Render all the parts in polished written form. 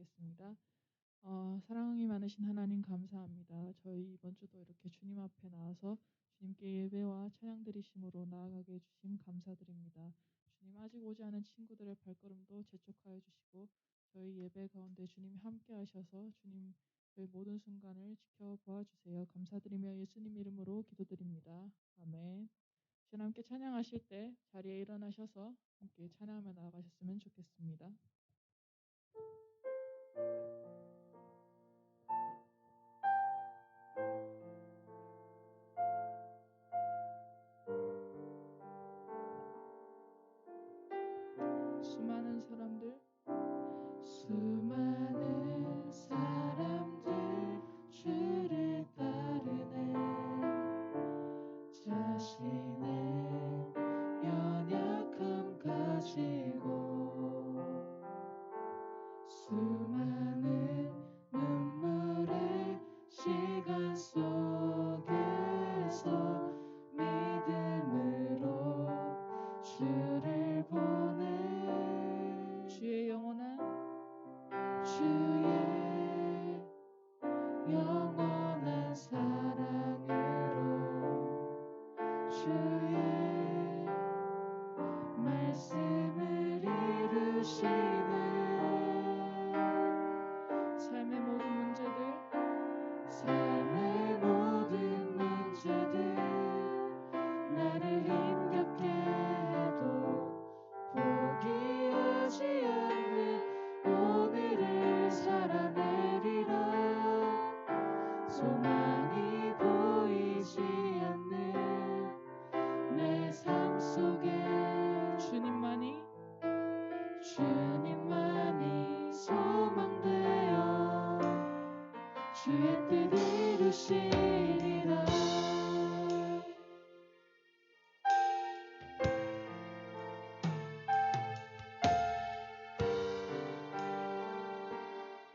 기도하겠습니다. 사랑이 많으신 하나님 감사합니다. 저희 이번 주도 이렇게 주님 앞에 나와서 주님께 예배와 찬양 드리심으로 나아가게 해주심 감사드립니다. 주님 아직 오지 않은 친구들의 발걸음도 재촉하여 주시고 저희 예배 가운데 주님이 함께 하셔서 주님 저희 모든 순간을 지켜봐 주세요. 감사드리며 예수님 이름으로 기도드립니다. 아멘. 주님 함께 찬양하실 때 자리에 일어나셔서 함께 찬양하며 나아가셨으면 좋겠습니다. 수많은 사람들 주를 따르네. 자신의 연약함 가지고 수많은 눈물의 시간 속에서 믿음으로 주를 보내. 주의 영원한 사랑으로 주의 말씀을 이루시네. 삶의 모든 문제들 나를 힘겹게 해도 포기하지 않는 오늘을 살아내리라. 소망이 보이지 않는 내 삶 속에 주님만이 소망되어 주의 뜻 이루시리라.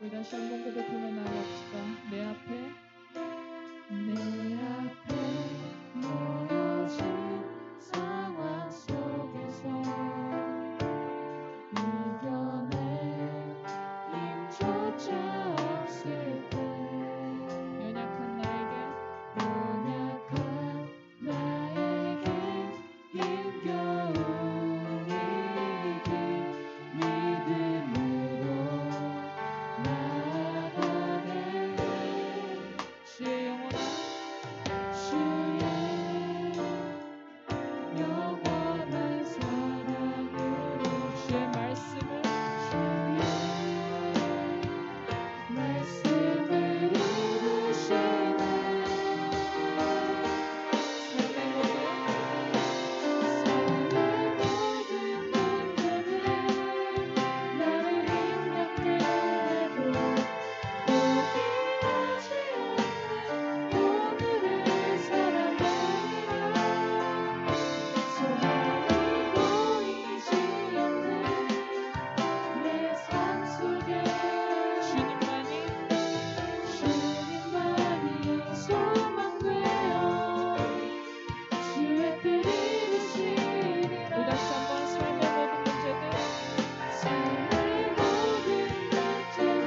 우리 다시 한번 고백하며 나아갑시다. 내 앞에 놓여진 상황 속에서 이겨낼 힘조차 없을 때 연약한 나에게 힘겨운 일들 믿음으로 나아가네. 주의 영원한 사랑으로 주의 말씀을 이루시네. 삶의 모든 문제들 나를 힘겹게 해도 포기하지 않는 오늘을 살아내리라. 소망이 보이지 않는 내 삶 속에 주님만이 소망되어 주의 뜻 이루시리라. 또 다시 한번 삶의 모든 문제들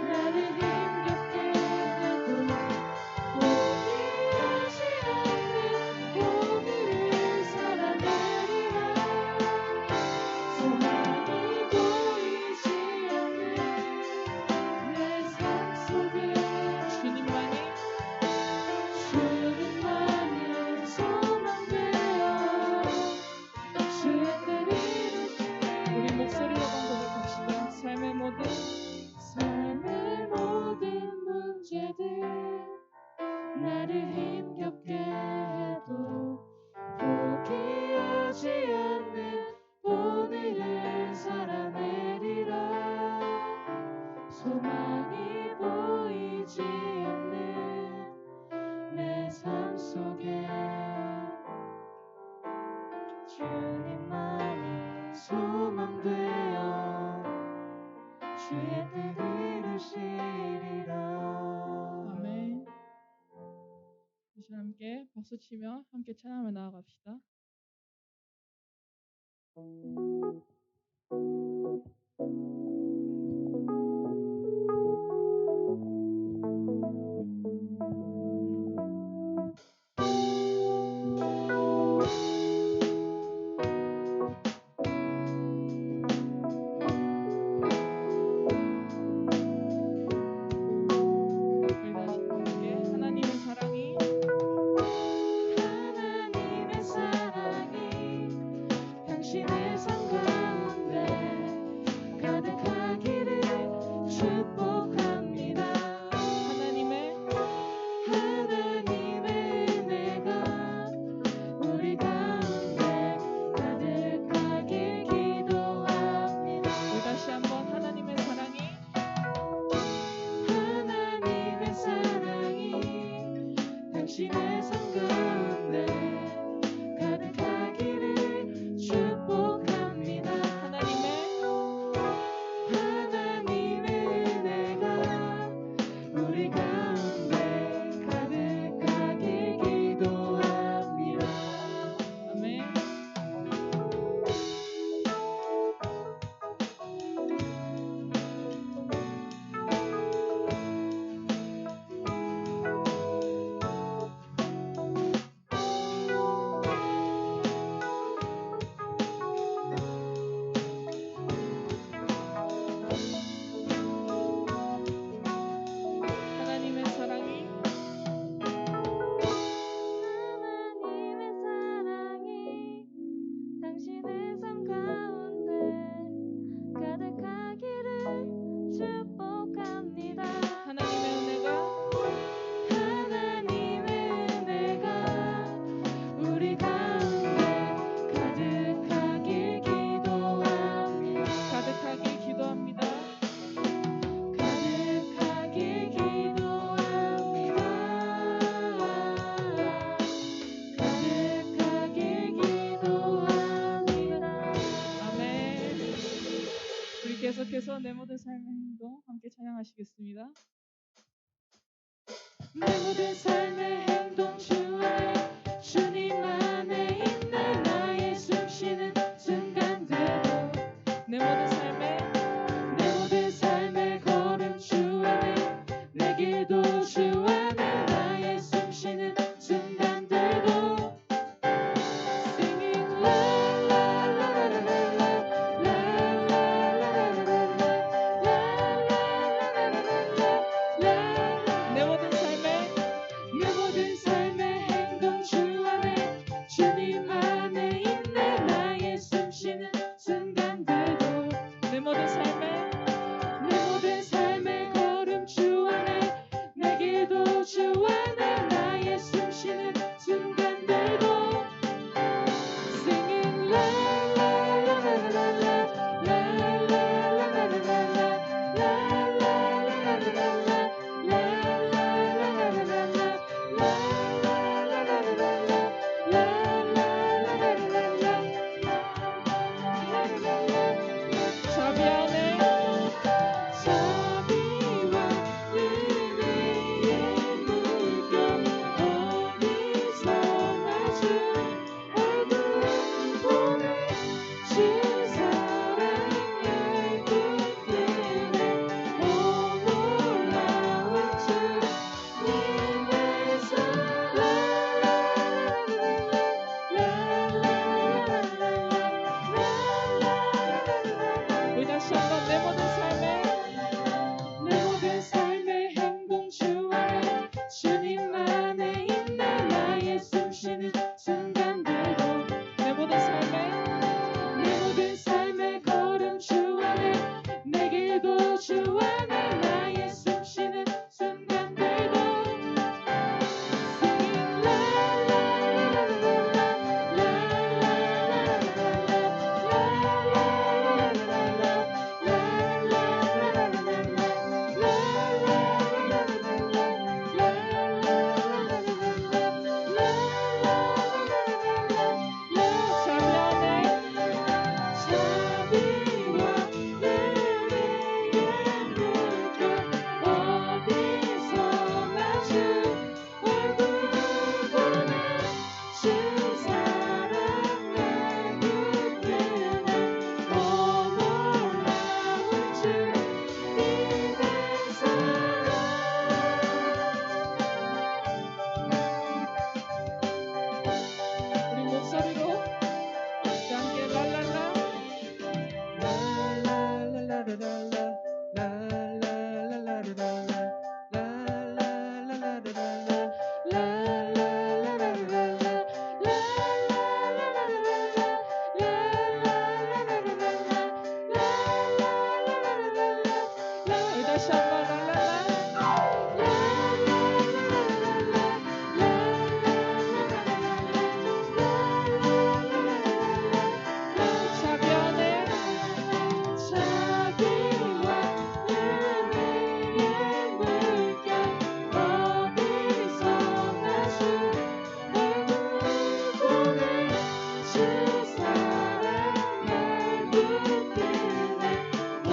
나를 힘겹게 해도 포기하지 않는 오늘을 살아내리라. 소망이 보이지 않는 내 삶 속에 주님만이 소망되어 주의 뜻 이루시리라. 우리 목소리로 고백합시다. 삶의 모든 문제들 나를 힘겹게 해도 포기하지 않는 오늘을 살아내리라. 소망이 보이지 않는 내 삶 속에 주님만이 소망되어 주의 뜻 이루시리라. 아멘. 다시 함께 박수치며 함께 찬양하며 나아갑시다. 우리 계속해서 내 모든 삶의 행동 함께 찬양하시겠습니다. 내 모든 삶의 행동 주 안에 주님 안에 있는 나의 숨쉬는 순간들도 내 모든 삶의 걸음 주 안에 내 길도 주 안에 나의 숨쉬는 순간들도 Singing la la la la la la 내 모든 삶의 행동 주 안에 주님 안에 있는 나의 숨쉬는 순간들도 내 모든 삶의 걸음 주 안에 내 길도 주 안에 나의 숨쉬는 순간들도 Singing la la la la la la 자비와 은혜의 물결 어디서나 주 얼굴 보는 주 사랑의 끝에 오 놀라운 주님의 사랑 우리 다시 한번 내 모든 삶의 행동 주 안에 주님 안에 있는 나의 숨쉬는 순간들도 내 모든 삶의 걸음 주 안에 내 길도 주 안에 나의 숨쉬는 순간들도 Singing la la 자비와 은혜의 물결 어디서나 주 얼굴 보는 주 사랑의 끝에 오 놀라운 주님의 사랑 우리 목소리로 함께 랄랄라 다시 한번 자비와 은혜의 물결 어디서나 주 얼굴 보는 주 사랑의 끝에 오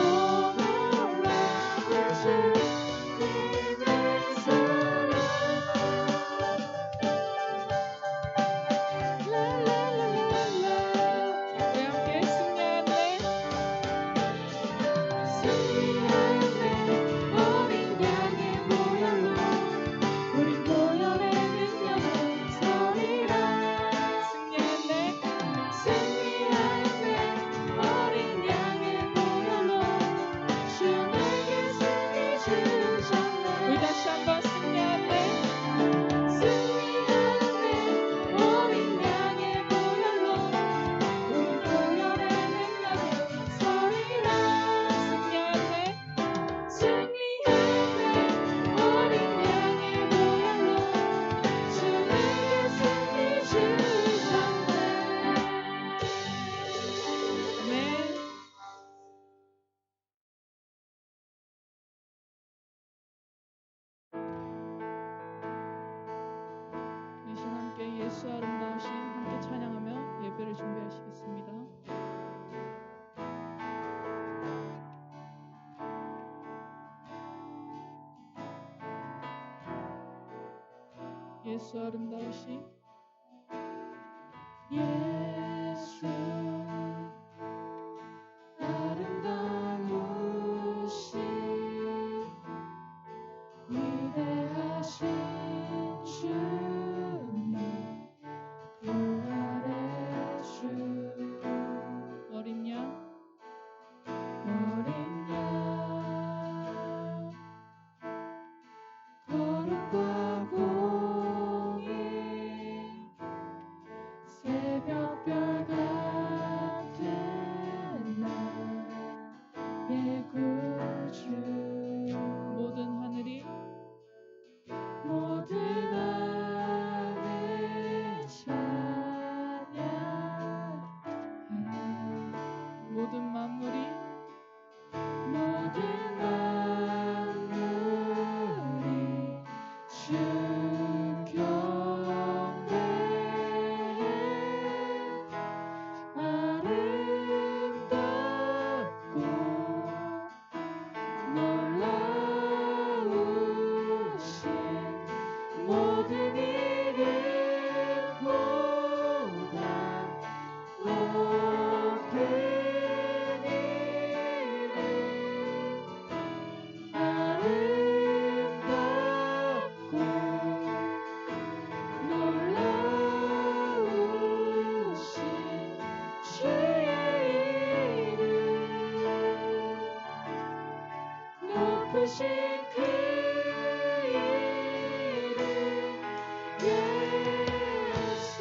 놀라운 주님의 사랑 우리 함께 승리하네 어린 양의 보혈로 우리 보혈의 능력으로 서리라 승리하네 어린 양의 보혈로 주 내게 승리 주셨네 우리 다시 한번 승리하네 어린 양의 보혈로 우리 보혈의 능력으로 서리라 승리하네 어린 양의 보혈로 주 내게 승리 주셨네 아멘. 이 시간 함께 예수 아름다우신 함께 찬양하며 예배를 준비하시겠습니다. 예수 아름다우신 예수 아름다우신 위대하신 주님 부활의 주 어린 양 거룩과 공의 새벽별 같은 나의 구주 모든 하늘 찬양하네 모든 만물이 주 경배해 아름답고 놀라우신 모든 이름보다 높은 이름 아름답고 놀라우신 주의 이름 높으신 그 이름 예수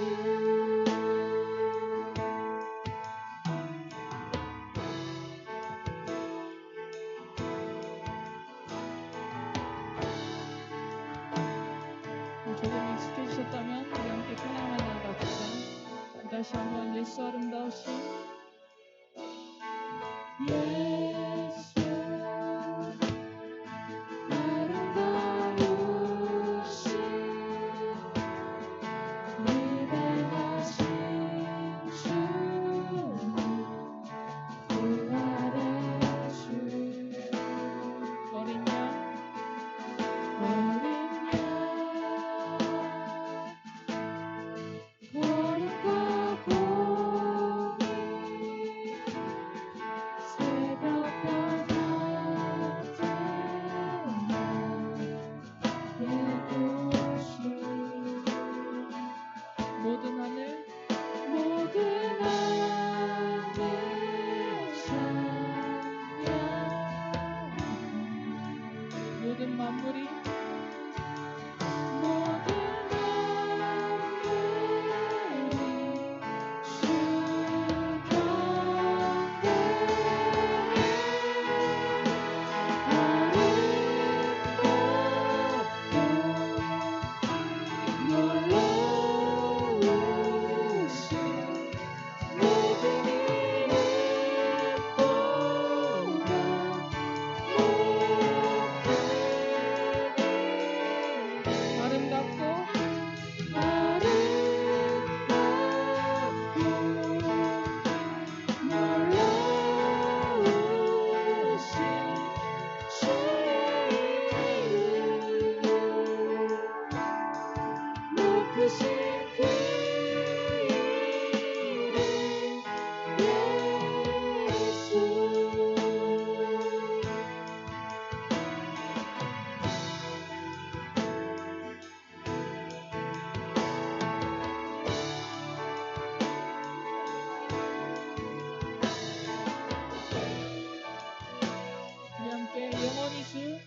조금 익숙해지셨다면 우리 함께 찬양을 나아갑시다. 다시 한번 예수 아름다우신 예수 아름다우신 위대하신 주님 부활의 주 어린 양 거룩과 공의 새벽별 같은 나의 구주 모든 하늘 모든 하늘 찬양하네 모든 만물이 모든 만물이 주 경배해 아름답고 놀라우신 모든 이름보다 아름답고 놀라우신 주의 이름 높으신 그 이름 예수 우리 함께 영원히 주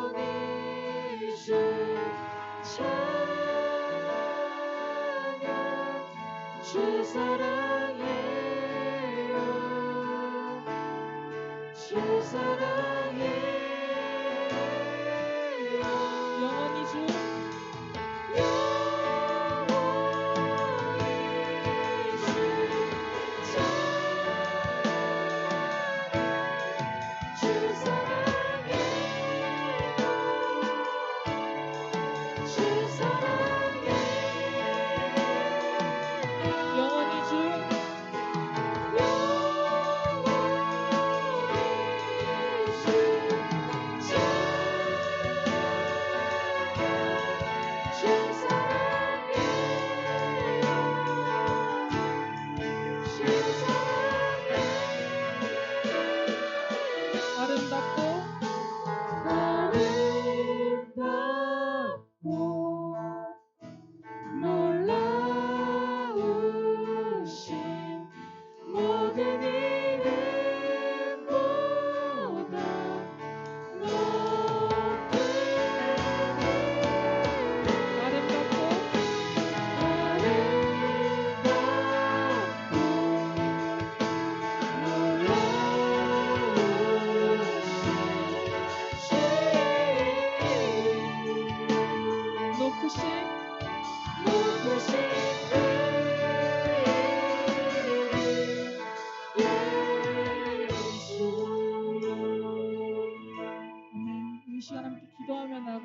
영원히 주 찬양 주 사랑해요 주 사랑해요 영원히 주 영원히 주 찬양 주 사랑해요 주 사랑해요 영원히 주 영원히 주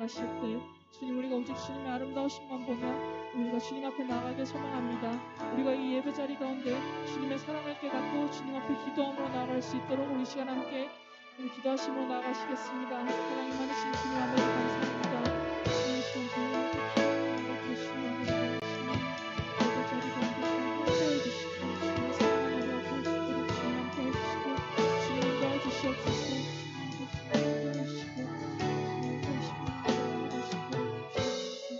나가실 때 주님, 우리가 오직 주님의 아름다우심만 보며 우리가 주님 앞에 나가게 소망합니다. 우리가 이 예배 자리 가운데 주님의 사랑을 깨닫고 주님 앞에 기도함으로 나아갈 수 있도록 우리 시간 함께 우리 기도하심으로 나가시겠습니다. 사랑이 많으신 주님 아버지 감사합니다. 이 시간 주님 함께 기도하는 주님 예배 자리 가운데 주님 함께해 주시고 주님의 사랑을 나누어 갈 수 있도록 주님 함께해 주시고 주님 인도해 주시옵소서. 주님 인도해 주시고 주님 인도해 주시고 나아갈 수 있도록 주님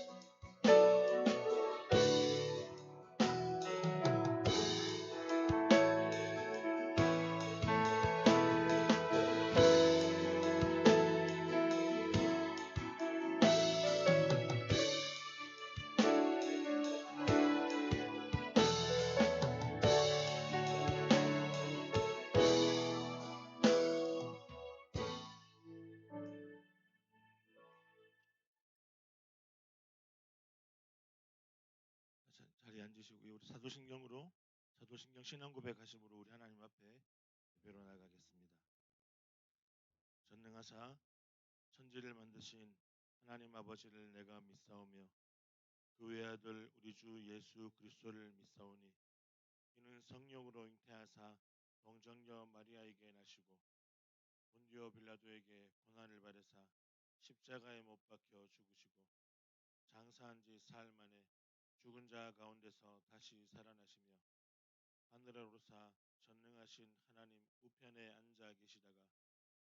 자리에 앉으시고요. 우리 사도신경 신앙 고백하심으로 우리 하나님 앞에 예배로 나가겠습니다. 전능하사 천지를 만드신 하나님 아버지를 내가 믿사오며 그 외아들 우리 주 예수 그리스도를 믿사오니 이는 성령으로 잉태하사 동정녀 마리아에게 나시고 본디오 빌라도에게 고난을 받으사 십자가에 못 박혀 죽으시고 장사한 지 사흘 만에 죽은 자 가운데서 다시 살아나시며 하늘에 오르사 전능하신 하나님 우편에 앉아 계시다가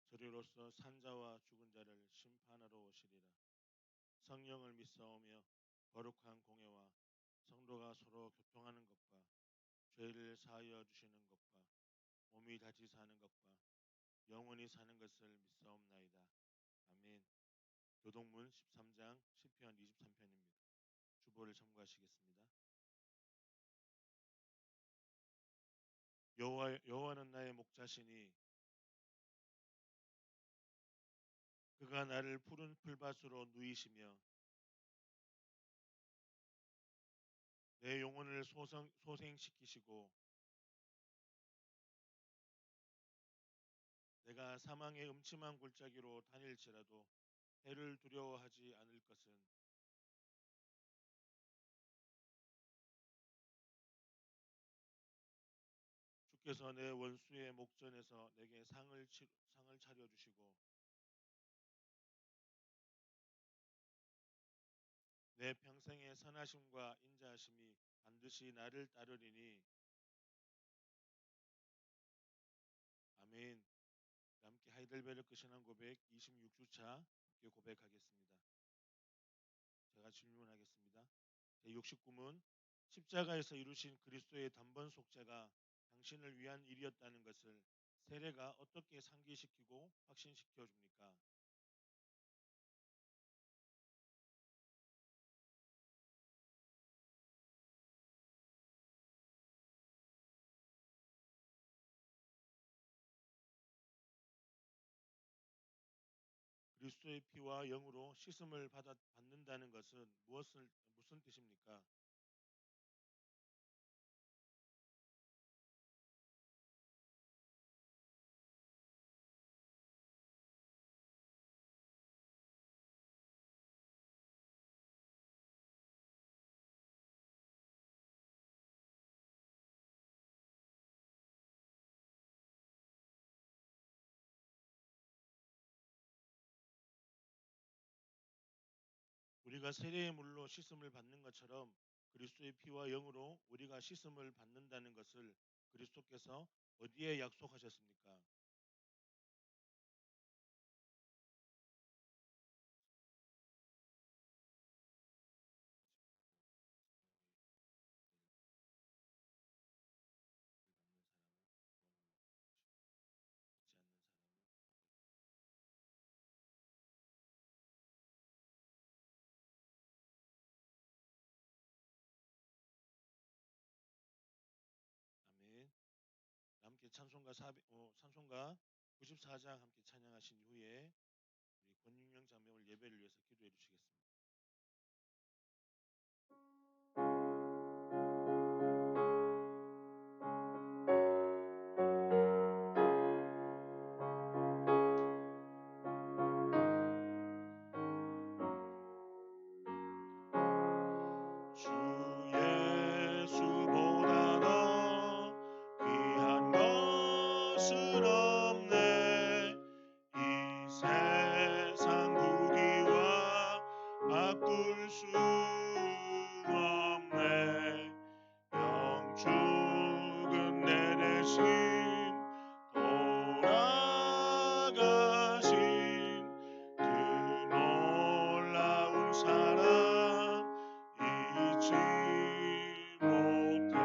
저리로서 산자와 죽은 자를 심판하러 오시리라. 성령을 믿사오며 거룩한 공예와 성도가 서로 교통하는 것과 죄를 사하여 주시는 것과 몸이 다시 사는 것과 영원히 사는 것을 믿사옵나이다. 아멘. 교동문 13장 시편 23편입니다. 주보를 참고하시겠습니다. 여호와는 나의 목자시니 그가 나를 푸른 풀밭으로 누이시며 내 영혼을 소생시키시고 내가 사망의 음침한 골짜기로 다닐지라도 해를 두려워하지 않을 것은 주께서 내 원수의 목전에서 내게 상을 차려주시고 내 평생의 선하심과 인자하심이 반드시 나를 따르리니 아멘. 함께 하이델베르크 신앙 고백 26주차 함께 고백하겠습니다. 제가 질문하겠습니다. 제69문 십자가에서 이루신 그리스도의 단번 속죄가 당신을 위한 일이었다는 것을 세례가 어떻게 상기시키고 확신시켜 줍니까? 그리스도의 피와 영으로 씻음을 받는다는 것은 무슨 뜻입니까? 우리가 세례의 물로 씻음을 받는 것처럼 그리스도의 피와 영으로 우리가 씻음을 받는다는 것을 그리스도께서 어디에 약속하셨습니까? 아멘. 함께 찬송가 94장 함께 찬양하신 후에 우리 권윤영 자매 오늘 예배를 위해서 기도해 주시겠습니다. 것은 없네. 이 세상 부귀와 바꿀 수 없네. 영축은 내 대신 돌아가신 그 놀라운 사랑 잊지 못해.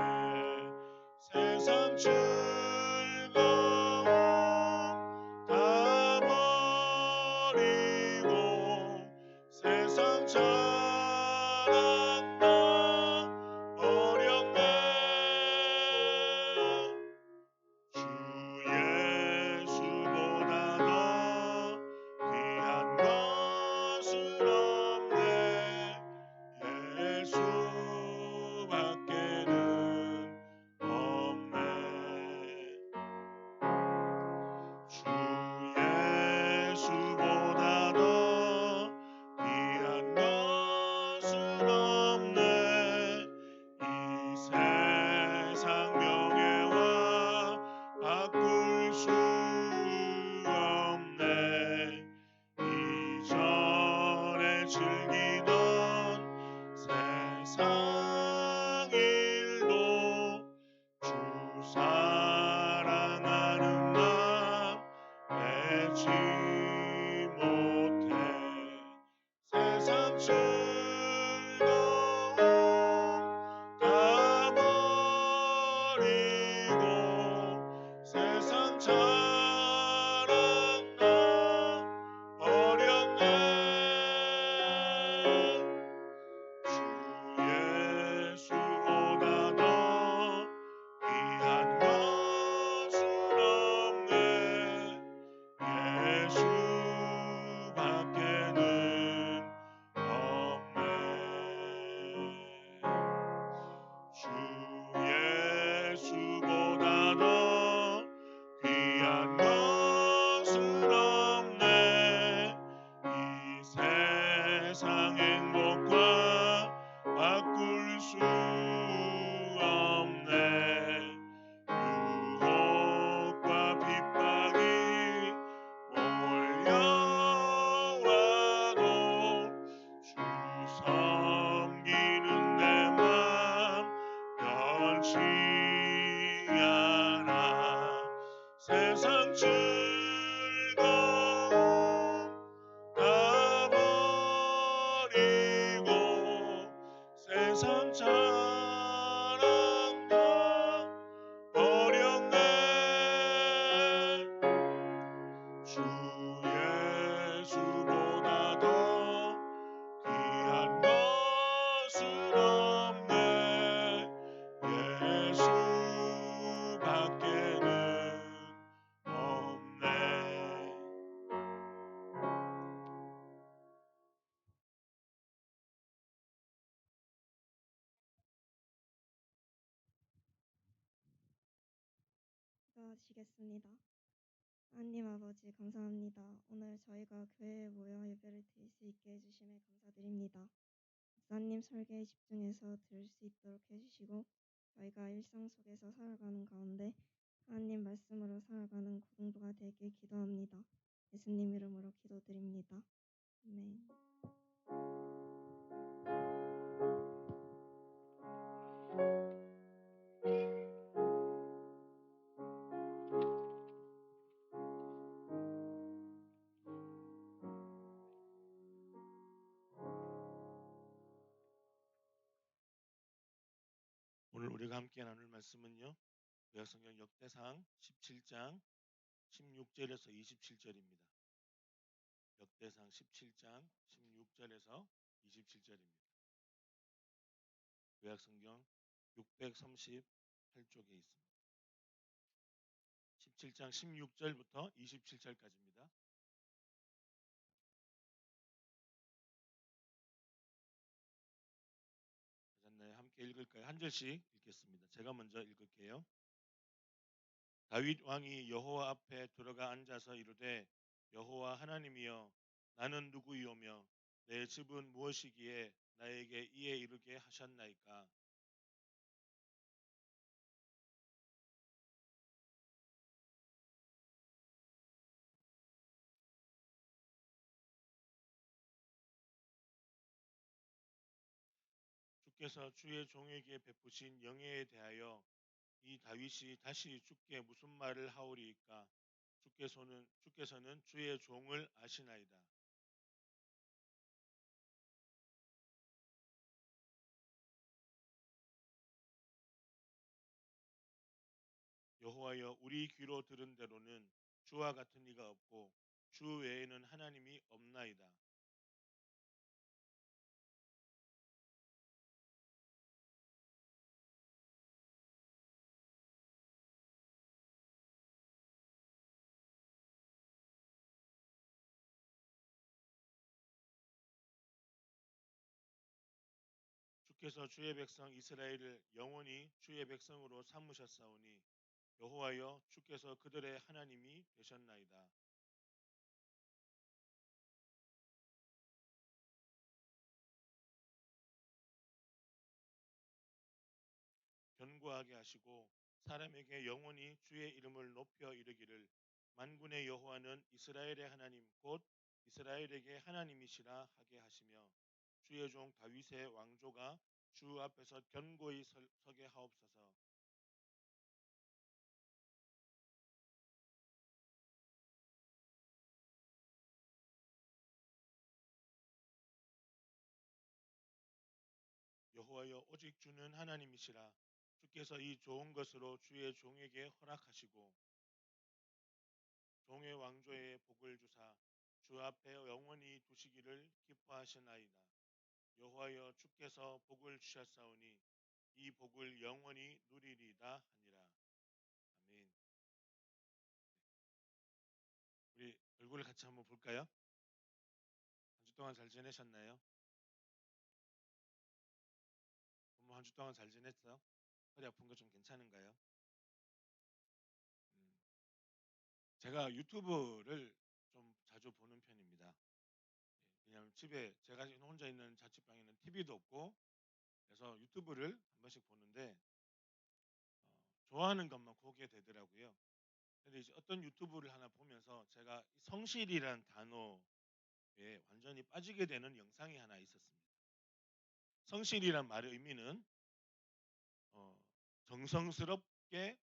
세상 즐거움 다 버리고 세상 자랑 다 버렸네. 주 예수보다 더 귀한 것은 없네. 예수밖에는 없네. 주 예수보다 더 귀한 것은 없네. 이 세상 명예와 바꿀 수 없네. 이전에 즐기던 세상 일도 주 사랑하는 나 빼지 못해. 세상 즐거움 다 버리고 세상 자랑 다 버렸네. 주 예수보다 더 귀한 것은 없네. 예수밖에는 없네. 주 예수보다 더 귀한 것은 없네. 이 세상 행복과 바꿀 수 없네. 유혹과 핍박이 몰려와도 주 섬기는 내 맘 변치 않아. 세상 즐거움 다 버리고 세상 자랑 다 버렸네. 주 예수보다 더 귀한 것은 없네. 예수밖에는 없네. 기도하시겠습니다. 하나님 아버지 감사합니다. 오늘 저희가 교회에 모여 예배를 드릴 수 있게 해주심에 감사드립니다. 목사님 설계에 집중해서 들을 수 있도록 해주시고 저희가 일상 속에서 살아가는 가운데 하나님 말씀으로 살아가는 고등도가 되길 기도합니다. 예수님 이름으로 기도드립니다. 아멘. 오늘 우리가 함께 나눌 말씀은요. 구약성경 역대상 17장 16절에서 27절입니다. 역대상 17장 16절에서 27절입니다. 구약성경 638쪽에 있습니다. 17장 16절부터 27절까지입니다. 찾았나요? 함께 읽을까요? 한 절씩 읽겠습니다. 제가 먼저 읽을게요. 다윗 왕이 여호와 앞에 들어가 앉아서 이르되 여호와 하나님이여 나는 누구이오며 내 집은 무엇이기에 나에게 이에 이르게 하셨나이까. 주께서 주의 종에게 베푸신 영예에 대하여 이 다윗이 다시 주께 무슨 말을 하오리이까? 주께서는 주의 종을 아시나이다. 여호와여, 우리 귀로 들은 대로는 주와 같은 이가 없고 주 외에는 하나님이 없나이다. 주께서 주의 백성 이스라엘을 영원히 주의 백성으로 삼으셨사오니 여호와여, 주께서 그들의 하나님이 되셨나이다. 견고하게 하시고 사람에게 영원히 주의 이름을 높여 이르기를 만군의 여호와는 이스라엘의 하나님 곧 이스라엘에게 하나님이시라 하게 하시며 주의 종 다윗의 왕조가 주 앞에서 견고히 서게 하옵소서. 여호와여, 오직 주는 하나님이시라. 주께서 이 좋은 것으로 주의 종에게 허락하시고 종의 왕조에 복을 주사 주 앞에 영원히 두시기를 기뻐하시나이다. 여호와여, 주께서 복을 주셨사오니 이 복을 영원히 누리리다 하니라. 아멘. 우리 얼굴을 같이 한번 볼까요? 한 주 동안 잘 지내셨나요? 부모 한 주 동안 잘 지냈어? 허리 아픈 거 좀 괜찮은가요? 음, 제가 유튜브를 좀 자주 보는 편입니다. 왜냐하면 집에 제가 지금 혼자 있는 자취방에는 TV도 없고 그래서 유튜브를 한 번씩 보는데 좋아하는 것만 보게 되더라고요. 근데 이제 어떤 유튜브를 하나 보면서 제가 이 성실이란 단어에 완전히 빠지게 되는 영상이 하나 있었습니다. 성실이란 말의 의미는 정성스럽게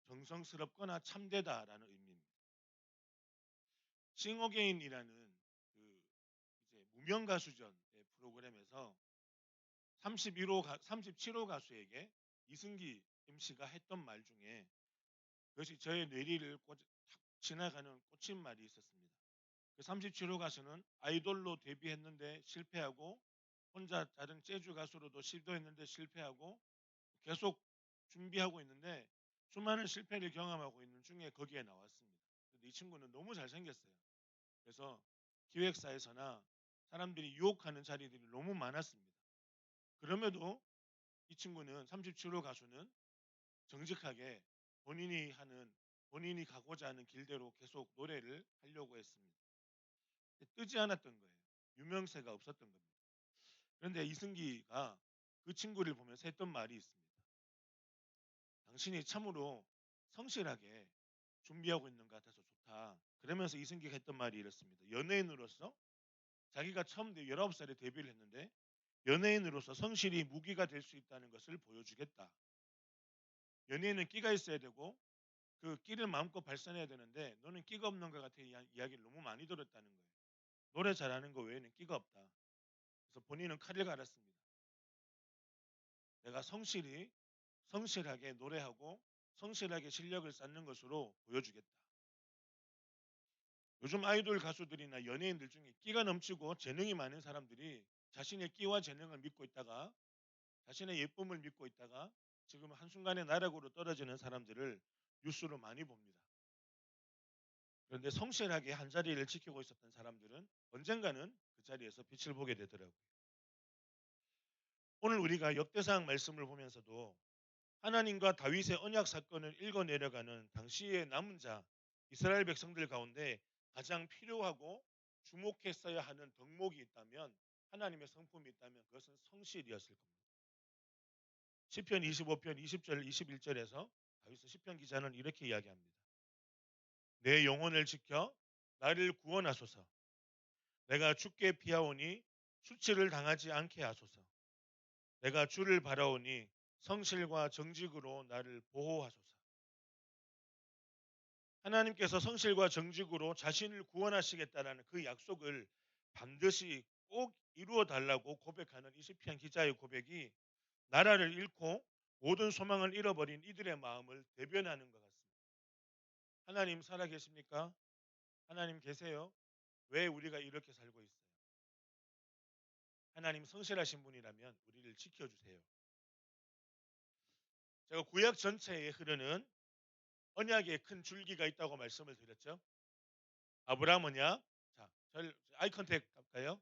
정성스럽거나 참되다라는 의미입니다. 싱어게인이라는 그 이제 무명 가수전의 프로그램에서 37호 가수에게 이승기 MC가 했던 말 중에 그것이 저의 뇌리를 탁 지나가는 꽂힌 말이 있었습니다. 그 37호 가수는 아이돌로 데뷔했는데 실패하고 혼자 다른 재즈 가수로도 시도했는데 실패하고 계속 준비하고 있는데 수많은 실패를 경험하고 있는 중에 거기에 나왔습니다. 근데 이 친구는 너무 잘생겼어요. 그래서 기획사에서나 사람들이 유혹하는 자리들이 너무 많았습니다. 그럼에도 이 친구는 37호 가수는 정직하게 본인이 가고자 하는 길대로 계속 노래를 하려고 했습니다. 뜨지 않았던 거예요. 유명세가 없었던 겁니다. 그런데 이승기가 그 친구를 보면서 했던 말이 있습니다. 당신이 참으로 성실하게 준비하고 있는 것 같아서 좋다. 그러면서 이승기가 했던 말이 이렇습니다. 연예인으로서 자기가 처음 19살에 데뷔를 했는데 연예인으로서 성실이 무기가 될 수 있다는 것을 보여주겠다. 연예인은 끼가 있어야 되고 그 끼를 마음껏 발산해야 되는데 너는 끼가 없는 것 같아 이야기를 너무 많이 들었다는 거예요. 노래 잘하는 거 외에는 끼가 없다. 그래서 본인은 칼을 갈았습니다. 내가 성실하게 노래하고 성실하게 실력을 쌓는 것으로 보여주겠다. 요즘 아이돌 가수들이나 연예인들 중에 끼가 넘치고 재능이 많은 사람들이 자신의 끼와 재능을 믿고 있다가 자신의 예쁨을 믿고 있다가 지금 한순간에 나락으로 떨어지는 사람들을 뉴스로 많이 봅니다. 그런데 성실하게 한 자리를 지키고 있었던 사람들은 언젠가는 그 자리에서 빛을 보게 되더라고요. 오늘 우리가 역대상 말씀을 보면서도 하나님과 다윗의 언약 사건을 읽어 내려가는 당시의 남은 자 이스라엘 백성들 가운데 가장 필요하고 주목했어야 하는 덕목이 있다면 하나님의 성품이 있다면 그것은 성실이었을 겁니다. 시편 25편 20절 21절에서 다윗의 시편 기자는 이렇게 이야기합니다. 내 영혼을 지켜 나를 구원하소서. 내가 죽게 피하오니 수치를 당하지 않게 하소서. 내가 주를 바라오니 성실과 정직으로 나를 보호하소서. 하나님께서 성실과 정직으로 자신을 구원하시겠다라는 그 약속을 반드시 꼭 이루어 달라고 고백하는 이 시편 기자의 고백이 나라를 잃고 모든 소망을 잃어버린 이들의 마음을 대변하는 것 같습니다. 하나님 살아계십니까? 하나님 계세요? 왜 우리가 이렇게 살고 있어요? 하나님 성실하신 분이라면 우리를 지켜주세요. 제가 구약 전체에 흐르는 언약의 큰 줄기가 있다고 말씀을 드렸죠. 아브라함 언약. 자, 절 아이 컨택 할까요?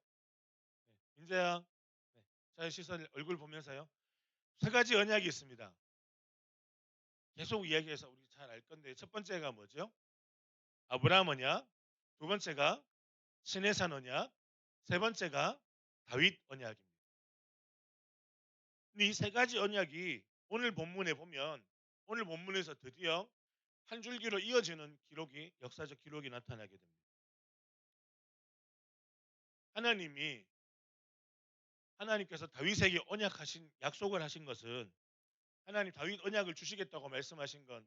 네, 민재야. 네, 자, 시선 얼굴 보면서요. 세 가지 언약이 있습니다. 계속 이야기해서 우리 잘 알 건데 첫 번째가 뭐죠? 아브라함 언약. 두 번째가 시내산 언약. 세 번째가 다윗 언약입니다. 이 세 가지 언약이 오늘 본문에 보면 오늘 본문에서 드디어 한 줄기로 이어지는 기록이 역사적 기록이 나타나게 됩니다. 하나님께서 다윗에게 언약하신 약속을 하신 것은 하나님 다윗 언약을 주시겠다고 말씀하신 건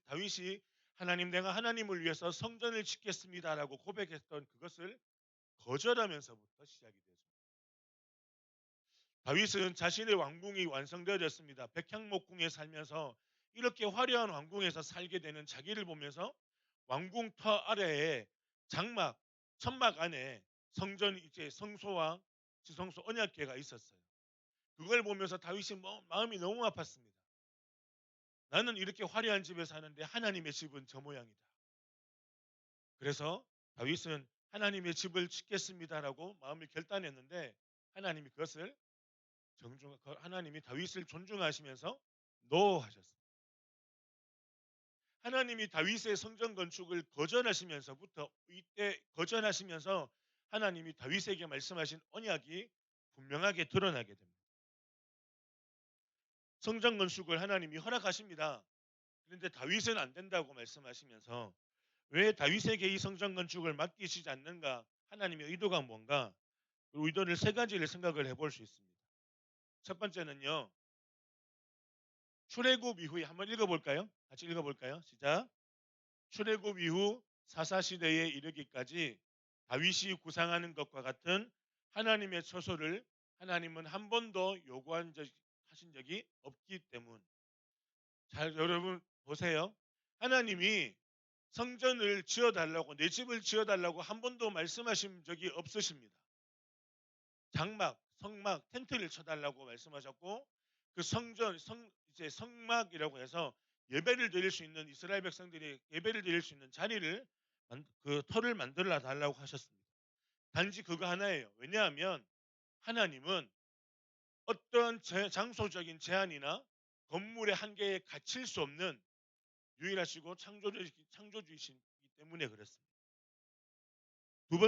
다윗이 하나님 내가 하나님을 위해서 성전을 짓겠습니다라고 고백했던 그것을 거절하면서부터 시작이 되었습니다. 다윗은 자신의 왕궁이 완성되어졌습니다. 백향목궁에 살면서 이렇게 화려한 왕궁에서 살게 되는 자기를 보면서 왕궁 터 아래에 장막, 천막 안에 성전 이제 성소와 지성소 언약궤가 있었어요. 그걸 보면서 다윗이 마음이 너무 아팠습니다. 나는 이렇게 화려한 집에 사는데 하나님의 집은 저 모양이다. 그래서 다윗은 하나님의 집을 짓겠습니다라고 마음을 결단했는데 하나님이 그것을 하나님이 다윗을 존중하시면서 노하셨습니다. 하나님이 다윗의 성전 건축을 거절하시면서부터 이때 거절하시면서 하나님이 다윗에게 말씀하신 언약이 분명하게 드러나게 됩니다. 성전 건축을 하나님이 허락하십니다. 그런데 다윗은 안 된다고 말씀하시면서 왜 다윗에게 이 성전 건축을 맡기시지 않는가? 하나님의 의도가 뭔가? 그 의도를 세 가지를 생각을 해볼 수 있습니다. 첫 번째는요. 출애굽 이후에 한번 읽어볼까요? 같이 읽어볼까요? 시작. 출애굽 이후 사사시대에 이르기까지 다윗이 구상하는 것과 같은 하나님의 처소를 하나님은 한 번도 하신 적이 없기 때문. 잘 여러분 보세요. 하나님이 성전을 지어달라고 내 집을 지어달라고 한 번도 말씀하신 적이 없으십니다. 장막, 성막, 텐트를 쳐달라고 말씀하셨고 그 이제 성막이라고 해서 예배를 드릴 수 있는 이스라엘 백성들이 예배를 드릴 수 있는 자리를 그 터를 만들어 달라고 하셨습니다. 단지 그거 하나예요. 왜냐하면 하나님은 어떤 장소적인 제한이나 건물의 한계에 갇힐 수 없는 유일하시고 창조주이시기 때문에 그렇습니다. 두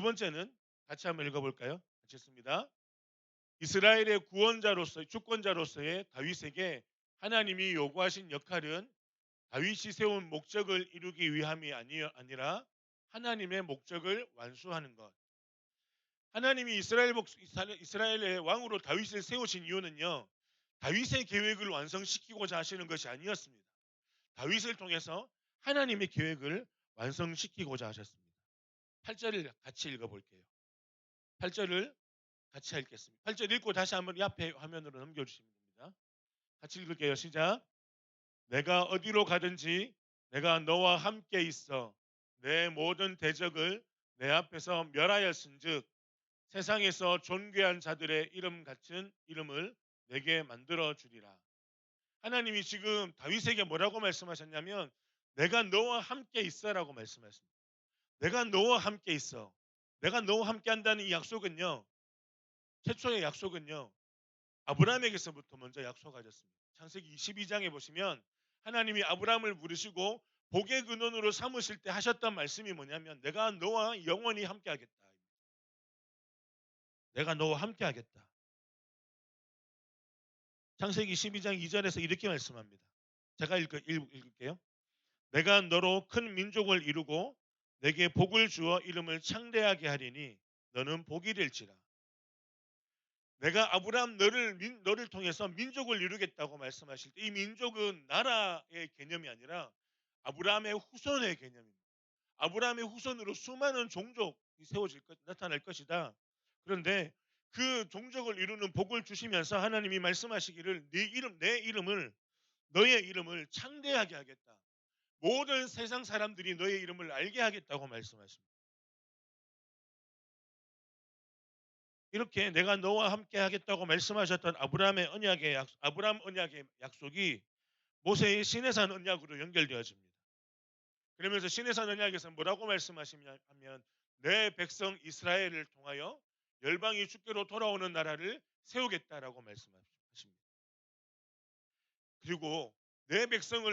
번째는 같이 한번 읽어볼까요? 같이 읽습니다. 이스라엘의 주권자로서의 다윗에게 하나님이 요구하신 역할은 다윗이 세운 목적을 이루기 위함이 아니라 하나님의 목적을 완수하는 것. 하나님이 이스라엘의 왕으로 다윗을 세우신 이유는요. 다윗의 계획을 완성시키고자 하시는 것이 아니었습니다. 다윗을 통해서 하나님의 계획을 완성시키고자 하셨습니다. 8절을 같이 읽어볼게요. 8절을 같이 읽겠습니다. 8절 읽고 다시 한번 이 앞에 화면으로 넘겨주시면 됩니다. 같이 읽을게요. 시작. 내가 어디로 가든지 내가 너와 함께 있어 내 모든 대적을 내 앞에서 멸하였은즉 세상에서 존귀한 자들의 이름 같은 이름을 내게 만들어 주리라. 하나님이 지금 다윗에게 뭐라고 말씀하셨냐면 내가 너와 함께 있어라고 말씀하십니다. 내가 너와 함께 있어. 내가 너와 함께 한다는 이 약속은요. 최초의 약속은요. 아브라함에게서부터 먼저 약속하셨습니다. 창세기 22장에 보시면 하나님이 아브라함을 부르시고 복의 근원으로 삼으실 때 하셨던 말씀이 뭐냐면 내가 너와 영원히 함께 하겠다. 내가 너와 함께 하겠다. 창세기 12장 2절에서 이렇게 말씀합니다. 제가 읽을게요. 내가 너로 큰 민족을 이루고 내게 복을 주어 이름을 창대하게 하리니 너는 복이 될지라. 내가 아브라함 너를 통해서 민족을 이루겠다고 말씀하실 때 이 민족은 나라의 개념이 아니라 아브라함의 후손의 개념입니다. 아브라함의 후손으로 수많은 종족이 나타날 것이다. 그런데 그 종족을 이루는 복을 주시면서 하나님이 말씀하시기를 내 이름을 너의 이름을 창대하게 하겠다. 모든 세상 사람들이 너의 이름을 알게 하겠다고 말씀하십니다. 이렇게 내가 너와 함께 하겠다고 말씀하셨던 아브라함 언약의 약속이 모세의 시내산 언약으로 연결되어집니다. 그러면서 시내산 언약에서 뭐라고 말씀하시냐 하면 내 백성 이스라엘을 통하여 열방이 주께로 돌아오는 나라를 세우겠다라고 말씀하십니다. 그리고 내 백성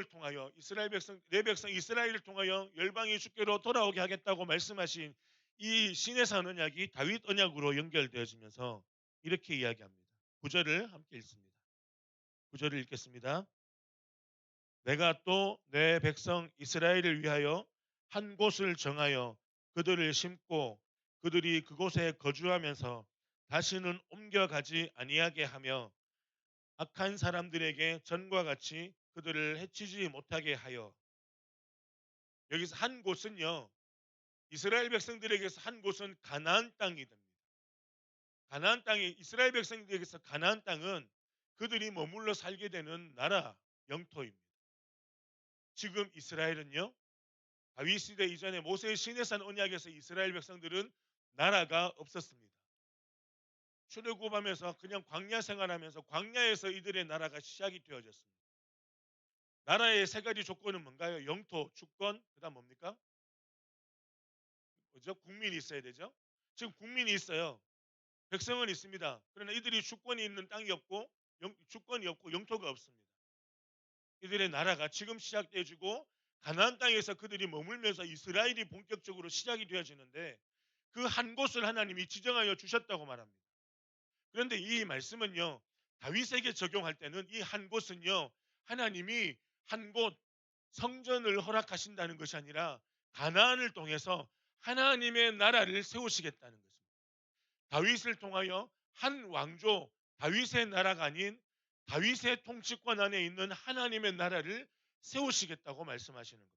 이스라엘을 통하여 열방이 주께로 돌아오게 하겠다고 말씀하신 이 시내산 언약이 다윗 언약으로 연결되어지면서 이렇게 이야기합니다. 9절을 함께 읽습니다. 9절을 읽겠습니다. 내가 또 내 백성 이스라엘을 위하여 한 곳을 정하여 그들을 심고 그들이 그곳에 거주하면서 다시는 옮겨가지 아니하게 하며 악한 사람들에게 전과 같이 그들을 해치지 못하게 하여. 여기서 한 곳은요, 이스라엘 백성들에게서 한 곳은 가나안 땅이 됩니다. 이스라엘 백성들에게서 가나안 땅은 그들이 머물러 살게 되는 나라 영토입니다. 지금 이스라엘은요, 다윗 시대 이전에 모세의 시내산 언약에서 이스라엘 백성들은 나라가 없었습니다. 출애굽하면서 그냥 광야 생활하면서 광야에서 이들의 나라가 시작이 되어졌습니다. 나라의 세 가지 조건은 뭔가요? 영토, 주권, 그다음 뭡니까? 그죠? 국민이 있어야 되죠. 지금 국민이 있어요. 백성은 있습니다. 그러나 이들이 주권이 있는 땅이 없고 주권이 없고 영토가 없습니다. 이들의 나라가 지금 시작되어지고 가나안 땅에서 그들이 머물면서 이스라엘이 본격적으로 시작이 되어지는데 그 한 곳을 하나님이 지정하여 주셨다고 말합니다. 그런데 이 말씀은요, 다윗에게 적용할 때는 이 한 곳은요, 하나님이 한 곳 성전을 허락하신다는 것이 아니라 가나안을 통해서 하나님의 나라를 세우시겠다는 것입니다. 다윗을 통하여 한 왕조, 다윗의 나라가 아닌 다윗의 통치권 안에 있는 하나님의 나라를 세우시겠다고 말씀하시는 겁니다.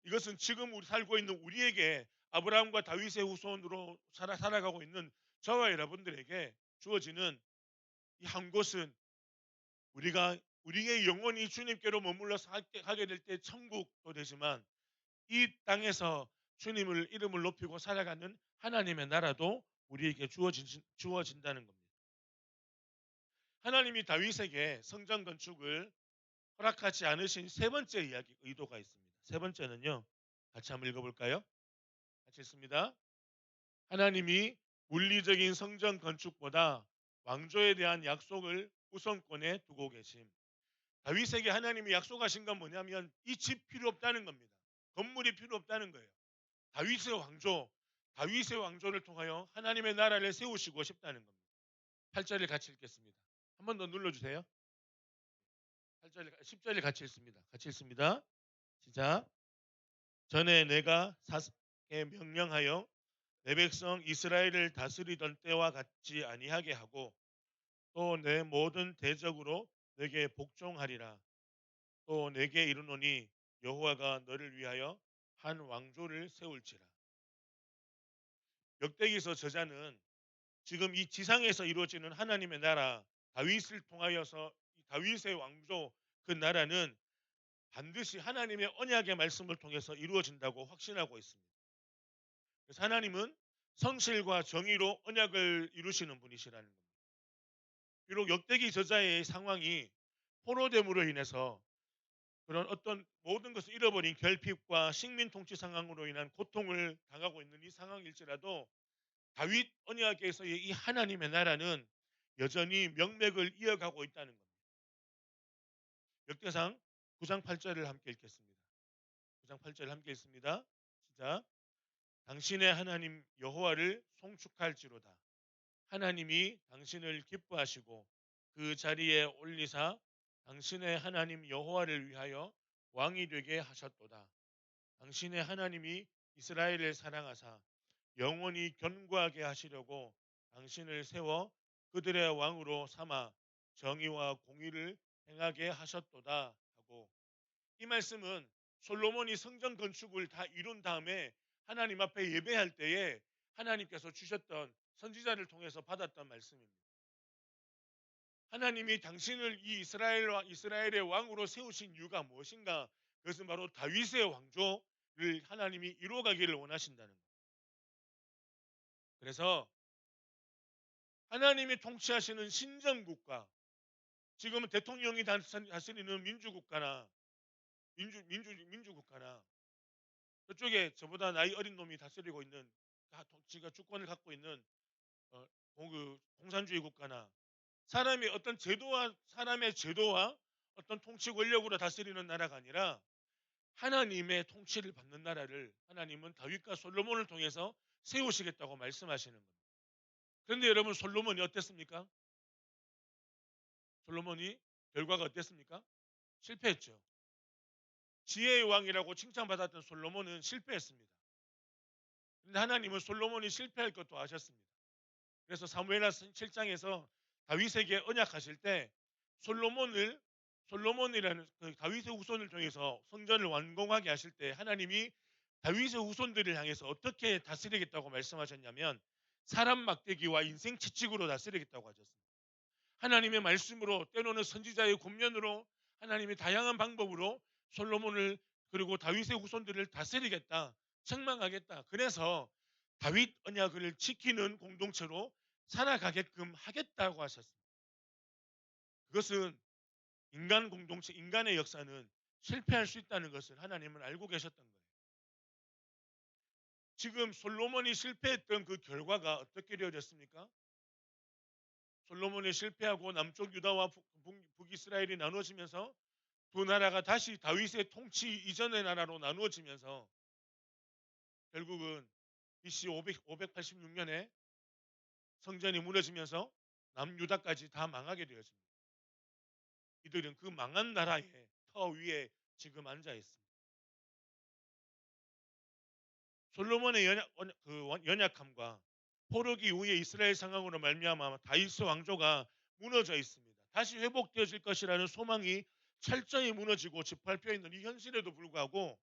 이것은 지금 우리 살고 있는 우리에게 아브라함과 다윗의 후손으로 살아가고 있는 저와 여러분들에게 주어지는 이 한 곳은 우리의 영혼이 주님께로 머물러서 하게 될 때 천국도 되지만 이 땅에서 주님을 이름을 높이고 살아가는 하나님의 나라도 우리에게 주어진다는 겁니다. 하나님이 다윗에게 성전 건축을 허락하지 않으신 세 번째 이야기 의도가 있습니다. 세 번째는요, 같이 한번 읽어볼까요? 같이 읽습니다. 하나님이 물리적인 성전 건축보다 왕조에 대한 약속을 우선권에 두고 계심. 다윗에게 하나님이 약속하신 건 뭐냐면 이 집 필요 없다는 겁니다. 건물이 필요 없다는 거예요. 다윗의 왕조를 통하여 하나님의 나라를 세우시고 싶다는 겁니다. 8절을 같이 읽겠습니다. 한 번 더 눌러주세요. 10절을 같이 읽습니다. 같이 읽습니다. 시작. 전에 내가 사사에게 명령하여 내 백성 이스라엘을 다스리던 때와 같지 아니하게 하고 또 내 모든 대적으로 내게 복종하리라. 또 내게 이르노니 여호와가 너를 위하여 한 왕조를 세울지라. 역대기서 저자는 지금 이 지상에서 이루어지는 하나님의 나라 다윗을 통하여서 이 다윗의 왕조 그 나라는 반드시 하나님의 언약의 말씀을 통해서 이루어진다고 확신하고 있습니다. 그래서 하나님은 성실과 정의로 언약을 이루시는 분이시라는 겁니다. 비록 역대기 저자의 상황이 포로됨으로 인해서 그런 어떤 모든 것을 잃어버린 결핍과 식민 통치 상황으로 인한 고통을 당하고 있는 이 상황일지라도 다윗 언약에서의 이 하나님의 나라는 여전히 명맥을 이어가고 있다는 겁니다. 역대상 9장 8절을 함께 읽겠습니다. 9장 8절 함께 읽습니다. 시작. 당신의 하나님 여호와를 송축할지로다. 하나님이 당신을 기뻐하시고 그 자리에 올리사 당신의 하나님 여호와를 위하여 왕이 되게 하셨도다. 당신의 하나님이 이스라엘을 사랑하사 영원히 견고하게 하시려고 당신을 세워 그들의 왕으로 삼아 정의와 공의를 행하게 하셨도다 하고, 이 말씀은 솔로몬이 성전 건축을 다 이룬 다음에 하나님 앞에 예배할 때에 하나님께서 주셨던 선지자를 통해서 받았던 말씀입니다. 하나님이 당신을 이 이스라엘의 왕으로 세우신 이유가 무엇인가? 그것은 바로 다윗의 왕조를 하나님이 이루어가기를 원하신다는 거예요. 그래서 하나님이 통치하시는 신정국가, 지금은 대통령이 다스리는 민주국가나 민주국가나 저쪽에 저보다 나이 어린 놈이 다스리고 있는, 지가 주권을 갖고 있는 공산주의 국가나, 사람의 제도와 어떤 통치 권력으로 다스리는 나라가 아니라 하나님의 통치를 받는 나라를 하나님은 다윗과 솔로몬을 통해서 세우시겠다고 말씀하시는 겁니다. 그런데 여러분, 솔로몬이 어땠습니까? 솔로몬이 결과가 어땠습니까? 실패했죠. 지혜의 왕이라고 칭찬받았던 솔로몬은 실패했습니다. 그런데 하나님은 솔로몬이 실패할 것도 아셨습니다. 그래서 사무엘하 7장에서 다윗에게 언약하실 때 솔로몬이라는 그 다윗의 후손을 통해서 성전을 완공하게 하실 때 하나님이 다윗의 후손들을 향해서 어떻게 다스리겠다고 말씀하셨냐면 사람 막대기와 인생 채찍으로 다스리겠다고 하셨습니다. 하나님의 말씀으로, 때로는 선지자의 권면으로, 하나님의 다양한 방법으로 솔로몬을 그리고 다윗의 후손들을 다스리겠다, 책망하겠다. 그래서 다윗 언약을 지키는 공동체로 살아가게끔 하겠다고 하셨습니다. 그것은 인간 공동체, 인간의 역사는 실패할 수 있다는 것을 하나님은 알고 계셨던 거예요. 지금 솔로몬이 실패했던 그 결과가 어떻게 이루어졌습니까? 솔로몬이 실패하고 남쪽 유다와 북이스라엘이 나누어지면서 두 나라가 다시 다윗의 통치 이전의 나라로 나누어지면서 결국은 BC 586년에 성전이 무너지면서 남유다까지 다 망하게 되었습니다. 이들은 그 망한 나라의 터 위에 지금 앉아 있습니다. 솔로몬의 연약함과 포로기 이후의 이스라엘 상황으로 말미암아 다윗의 왕조가 무너져 있습니다. 다시 회복되어질 것이라는 소망이 철저히 무너지고 짓밟혀 있는 이 현실에도 불구하고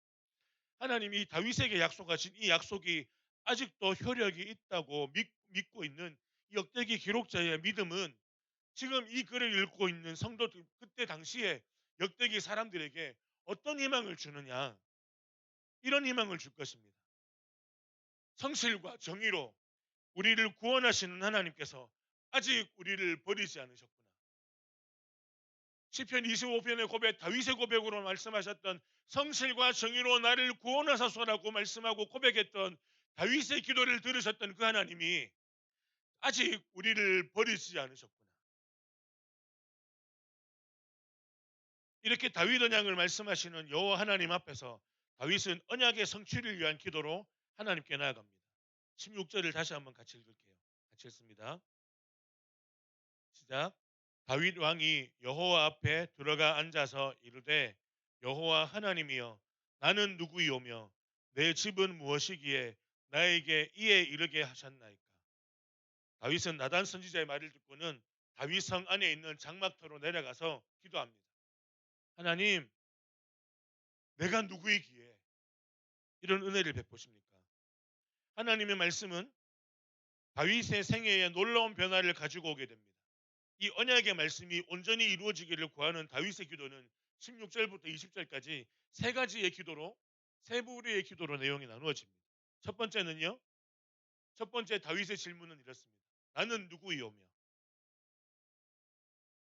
하나님이 다윗에게 약속하신 이 약속이 아직도 효력이 있다고 믿고 있는 역대기 기록자의 믿음은 지금 이 글을 읽고 있는 성도들, 그때 당시에 역대기 사람들에게 어떤 희망을 주느냐, 이런 희망을 줄 것입니다. 성실과 정의로 우리를 구원하시는 하나님께서 아직 우리를 버리지 않으셨구나. 시편 25편의 고백, 다윗의 고백으로 말씀하셨던 성실과 정의로 나를 구원하소서라고 말씀하고 고백했던 다윗의 기도를 들으셨던 그 하나님이 아직 우리를 버리지 않으셨구나. 이렇게 다윗 언약을 말씀하시는 여호와 하나님 앞에서 다윗은 언약의 성취를 위한 기도로 하나님께 나아갑니다. 16절을 다시 한번 같이 읽을게요. 같이 읽습니다. 시작. 다윗 왕이 여호와 앞에 들어가 앉아서 이르되 여호와 하나님이여 나는 누구이오며 내 집은 무엇이기에 나에게 이에 이르게 하셨나이까. 다윗은 나단 선지자의 말을 듣고는 다윗 성 안에 있는 장막터로 내려가서 기도합니다. 하나님, 내가 누구이기에 이런 은혜를 베푸십니까? 하나님의 말씀은 다윗의 생애에 놀라운 변화를 가지고 오게 됩니다. 이 언약의 말씀이 온전히 이루어지기를 구하는 다윗의 기도는 16절부터 20절까지 세 가지의 기도로, 세 부류의 기도로 내용이 나누어집니다. 첫 번째는요, 첫 번째 다윗의 질문은 이렇습니다. 나는 누구이오며.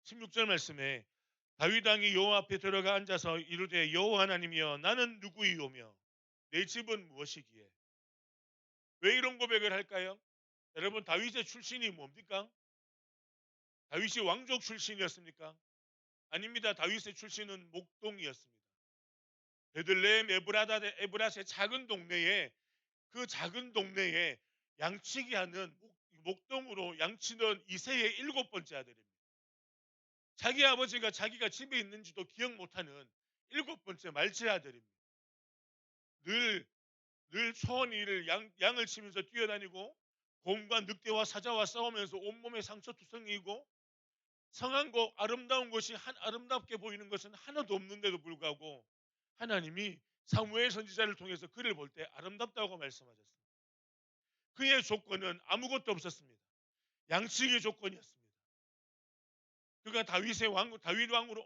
16절 말씀에 다윗 왕이 여호와 앞에 들어가 앉아서 이르되 여호와 하나님이여 나는 누구이오며 내 집은 무엇이기에. 왜 이런 고백을 할까요? 여러분, 다윗의 출신이 뭡니까? 다윗이 왕족 출신이었습니까? 아닙니다. 다윗의 출신은 목동이었습니다. 베들레헴 에브라스의 작은 동네에, 그 작은 동네에 양치기 하는 목동으로 양치던 이세의 7번째 아들입니다. 자기 아버지가 자기가 집에 있는지도 기억 못하는 7번째 말째 아들입니다. 늘 늘 초원위를 양을 치면서 뛰어다니고 곰과 늑대와 사자와 싸우면서 온몸에 상처 투성이고 성한고 아름다운 것이 아름답게 보이는 것은 하나도 없는데도 불구하고 하나님이 사무엘 선지자를 통해서 그를 볼 때 아름답다고 말씀하셨습니다. 그의 조건은 아무것도 없었습니다. 양측의 조건이었습니다. 그가 다윗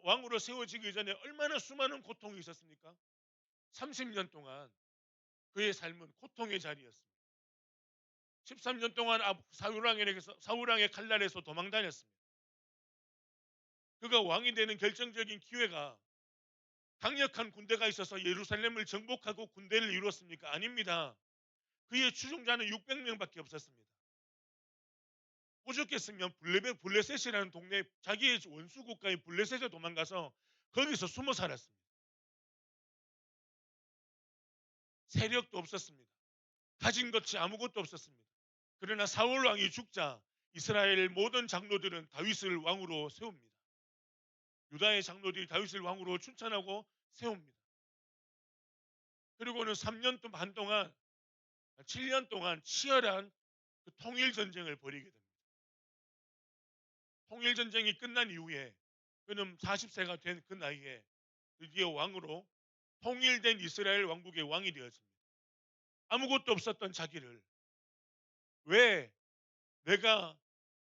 왕으로 세워지기 전에 얼마나 수많은 고통이 있었습니까? 30년 동안 그의 삶은 고통의 자리였습니다. 13년 동안 사울왕의 칼날에서 도망다녔습니다. 그가 왕이 되는 결정적인 기회가 강력한 군대가 있어서 예루살렘을 정복하고 군대를 이루었습니까? 아닙니다. 그의 추종자는 600명밖에 없었습니다. 오죽했으면 블레셋이라는 동네 자기의 원수 국가의 블레셋에 도망가서 거기서 숨어 살았습니다. 세력도 없었습니다. 가진 것이 아무것도 없었습니다. 그러나 사울 왕이 죽자 이스라엘 모든 장로들은 다윗을 왕으로 세웁니다. 유다의 장로들이 다윗을 왕으로 춘천하고 세웁니다. 그리고는 3년 반 동안 7년 동안 치열한 그 통일 전쟁을 벌이게 됩니다. 통일 전쟁이 끝난 이후에 그는 40세가 된 그 나이에 드디어 왕으로 통일된 이스라엘 왕국의 왕이 되었습니다. 아무것도 없었던 자기를 왜 내가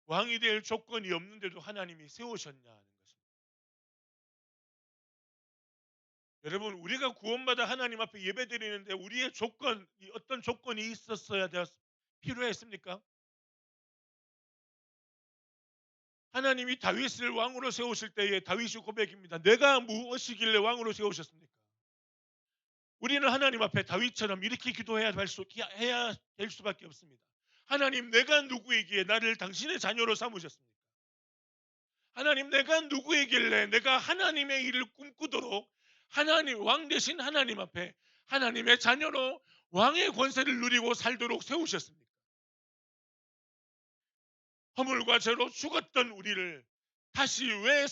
왕이 될 조건이 없는데도 하나님이 세우셨냐 하는 것입니다. 여러분, 우리가 구원받아 하나님 앞에 예배드리는데 우리의 어떤 조건이 있었어야 필요했습니까? 하나님이 다윗을 왕으로 세우실 때에 다윗이 고백입니다. 내가 무엇이길래 왕으로 세우셨습니까? 우리는 하나님 앞에 다윗처럼 이렇게 기도해야 될 수밖에 없습니다. 하나님, 내가 누구이기에 나를 당신의 자녀로 삼으셨습니까? 하나님, 내가 누구이길래 내가 하나님의 일을 꿈꾸도록 왕 되신 하나님 앞에 하나님의 자녀로 왕의 권세를 누리고 살도록 세우셨습니까? 허물과 죄로 죽었던 우리를 다시 왜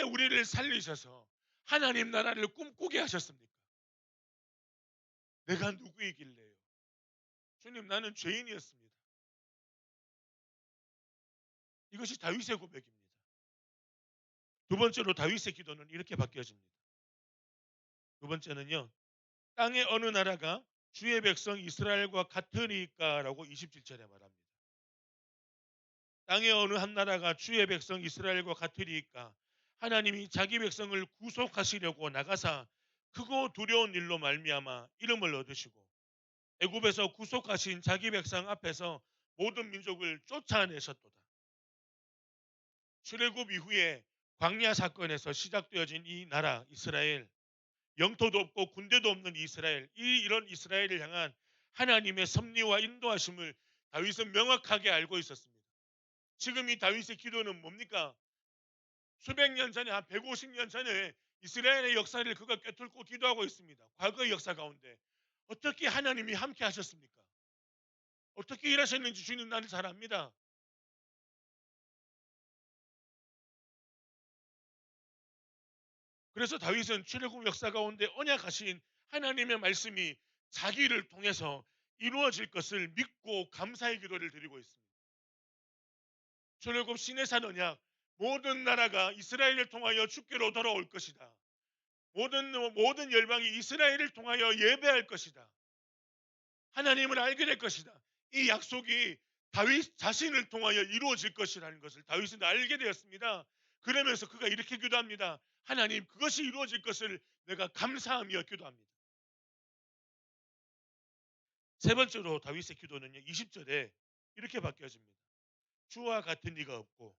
우리를 살리셔서 하나님 나라를 꿈꾸게 하셨습니까? 내가 누구이길래요? 주님, 나는 죄인이었습니다. 이것이 다윗의 고백입니다. 두 번째로 다윗의 기도는 이렇게 바뀌어집니다. 두 번째는요, 땅의 어느 나라가 주의 백성 이스라엘과 같으리까라고 27절에 말합니다. 땅의 어느 한 나라가 주의 백성 이스라엘과 같으리까? 하나님이 자기 백성을 구속하시려고 나가사 크고 두려운 일로 말미암아 이름을 얻으시고 애굽에서 구속하신 자기 백성 앞에서 모든 민족을 쫓아내셨도다. 출애굽 이후에 광야 사건에서 시작되어진 이 나라 이스라엘, 영토도 없고 군대도 없는 이스라엘, 이런 이스라엘을 향한 하나님의 섭리와 인도하심을 다윗은 명확하게 알고 있었습니다. 지금 이 다윗의 기도는 뭡니까? 수백 년 전에, 한 150년 전에 이스라엘의 역사를 그가 꿰뚫고 기도하고 있습니다. 과거의 역사 가운데 어떻게 하나님이 함께 하셨습니까? 어떻게 일하셨는지 주님 나는 잘 압니다. 그래서 다윗은 출애굽 역사 가운데 언약하신 하나님의 말씀이 자기를 통해서 이루어질 것을 믿고 감사의 기도를 드리고 있습니다. 출애굽 시내산 언약, 모든 나라가 이스라엘을 통하여 주께로 돌아올 것이다. 모든 열방이 이스라엘을 통하여 예배할 것이다. 하나님을 알게 될 것이다. 이 약속이 다윗 자신을 통하여 이루어질 것이라는 것을 다윗은 알게 되었습니다. 그러면서 그가 이렇게 기도합니다. 하나님, 그것이 이루어질 것을 내가 감사하며 기도합니다. 세 번째로 다윗의 기도는요, 20절에 이렇게 바뀌어집니다. 주와 같은 이가 없고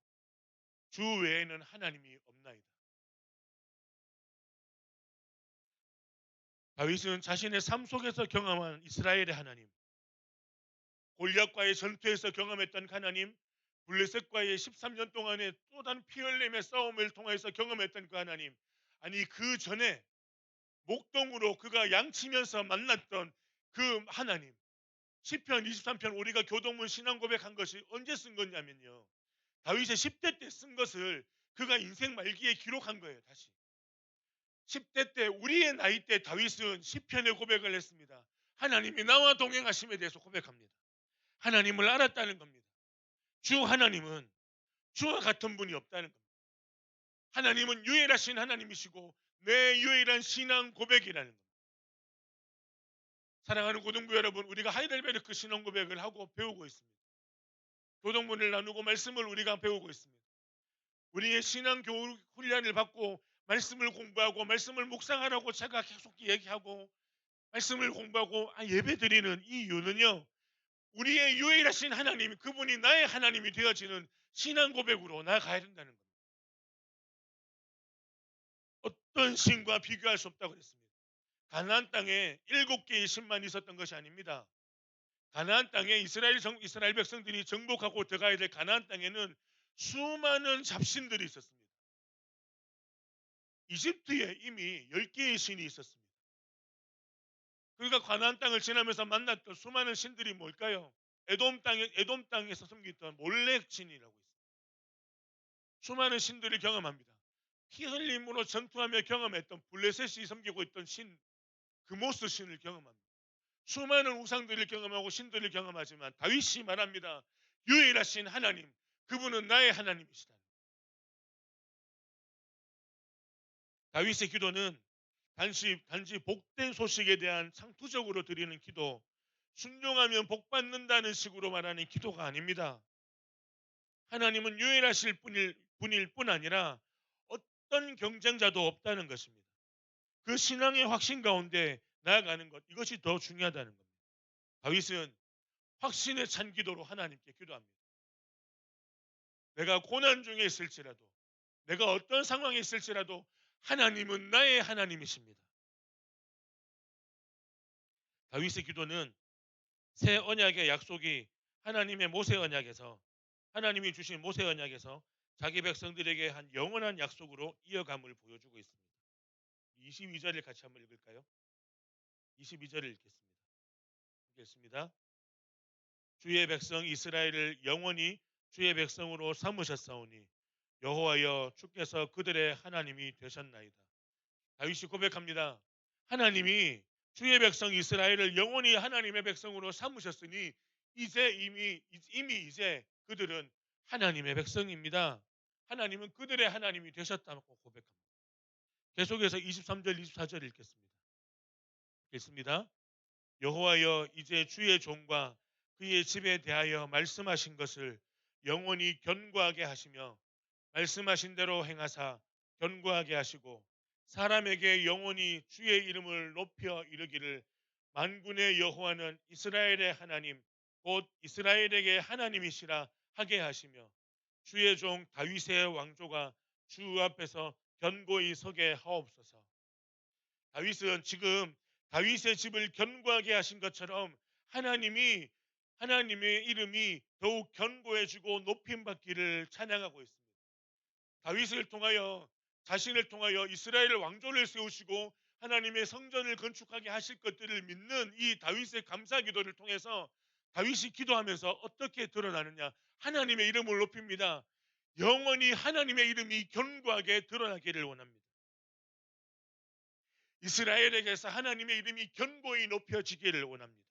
주 외에는 하나님이 없나이다. 다윗은 자신의 삶 속에서 경험한 이스라엘의 하나님, 골리앗과의 전투에서 경험했던 하나님, 블레셋과의 13년 동안의 또 다른 피 흘림의 싸움을 통해서 경험했던 그 하나님, 아니 그 전에 목동으로 그가 양치면서 만났던 그 하나님, 시편 23편 우리가 교동문 신앙 고백한 것이 언제 쓴 거냐면요, 다윗의 10대 때 쓴 것을 그가 인생 말기에 기록한 거예요. 다시 10대 때 우리의 나이 때 다윗은 시편의 고백을 했습니다. 하나님이 나와 동행하심에 대해서 고백합니다. 하나님을 알았다는 겁니다. 주 하나님은 주와 같은 분이 없다는 겁니다. 하나님은 유일하신 하나님이시고 내 유일한 신앙 고백이라는 겁니다. 사랑하는 고등부 여러분, 우리가 하이델베르크 신앙 고백을 하고 배우고 있습니다. 교동문을 나누고 말씀을 우리가 배우고 있습니다. 우리의 신앙 교육 훈련을 받고 말씀을 공부하고 말씀을 묵상하라고 제가 계속 얘기하고 말씀을 공부하고 예배 드리는 이 이유는요, 우리의 유일하신 하나님, 그분이 나의 하나님이 되어지는 신앙 고백으로 나아가야 된다는 겁니다. 어떤 신과 비교할 수 없다고 그랬습니다. 가나안 땅에 7개의 신만 있었던 것이 아닙니다. 가나안 땅에 이스라엘 백성들이 정복하고 들어가야 될 가나안 땅에는 수많은 잡신들이 있었습니다. 이집트에 이미 10개의 신이 있었습니다. 그러니까 가나안 땅을 지나면서 만났던 수많은 신들이 뭘까요? 에돔 땅에서 섬기던 몰렉 신이라고 있습니다. 수많은 신들을 경험합니다. 피 흘림으로 전투하며 경험했던 블레셋이 섬기고 있던 신, 그모스 신을 경험합니다. 수많은 우상들을 경험하고 신들을 경험하지만 다윗이 말합니다. 유일하신 하나님, 그분은 나의 하나님이시다. 다윗의 기도는 단지 복된 소식에 대한 상투적으로 드리는 기도, 순종하면 복받는다는 식으로 말하는 기도가 아닙니다. 하나님은 유일하실 분일 뿐 아니라 어떤 경쟁자도 없다는 것입니다. 그 신앙의 확신 가운데 나아가는 것, 이것이 더 중요하다는 겁니다. 다윗은 확신에 찬 기도로 하나님께 기도합니다. 내가 고난 중에 있을지라도, 내가 어떤 상황에 있을지라도 하나님은 나의 하나님이십니다. 다윗의 기도는 새 언약의 약속이 하나님의 모세 언약에서, 하나님이 주신 모세 언약에서 자기 백성들에게 한 영원한 약속으로 이어감을 보여주고 있습니다. 22절을 같이 한번 읽을까요? 22절을 읽겠습니다. 주의 백성 이스라엘을 영원히 주의 백성으로 삼으셨사오니 여호와여 주께서 그들의 하나님이 되셨나이다. 다윗이 고백합니다. 하나님이 주의 백성 이스라엘을 영원히 하나님의 백성으로 삼으셨으니 이미 그들은 하나님의 백성입니다. 하나님은 그들의 하나님이 되셨다고 고백합니다. 계속해서 23절 24절 읽겠습니다. 여호와여 이제 주의 종과 그의 집에 대하여 말씀하신 것을 영원히 견고하게 하시며 말씀하신 대로 행하사 견고하게 하시고 사람에게 영원히 주의 이름을 높여 이르기를 만군의 여호와는 이스라엘의 하나님 곧 이스라엘에게 하나님이시라 하게 하시며 주의 종 다윗의 왕조가 주 앞에서 견고히 서게 하옵소서. 다윗은 지금 다윗의 집을 견고하게 하신 것처럼 하나님의 이름이 더욱 견고해지고 높임받기를 찬양하고 있습니다. 다윗을 통하여 자신을 통하여 이스라엘 왕조를 세우시고 하나님의 성전을 건축하게 하실 것들을 믿는 이 다윗의 감사 기도를 통해서 다윗이 기도하면서 어떻게 드러나느냐? 하나님의 이름을 높입니다. 영원히 하나님의 이름이 견고하게 드러나기를 원합니다. 이스라엘에게서 하나님의 이름이 견고히 높여지기를 원합니다.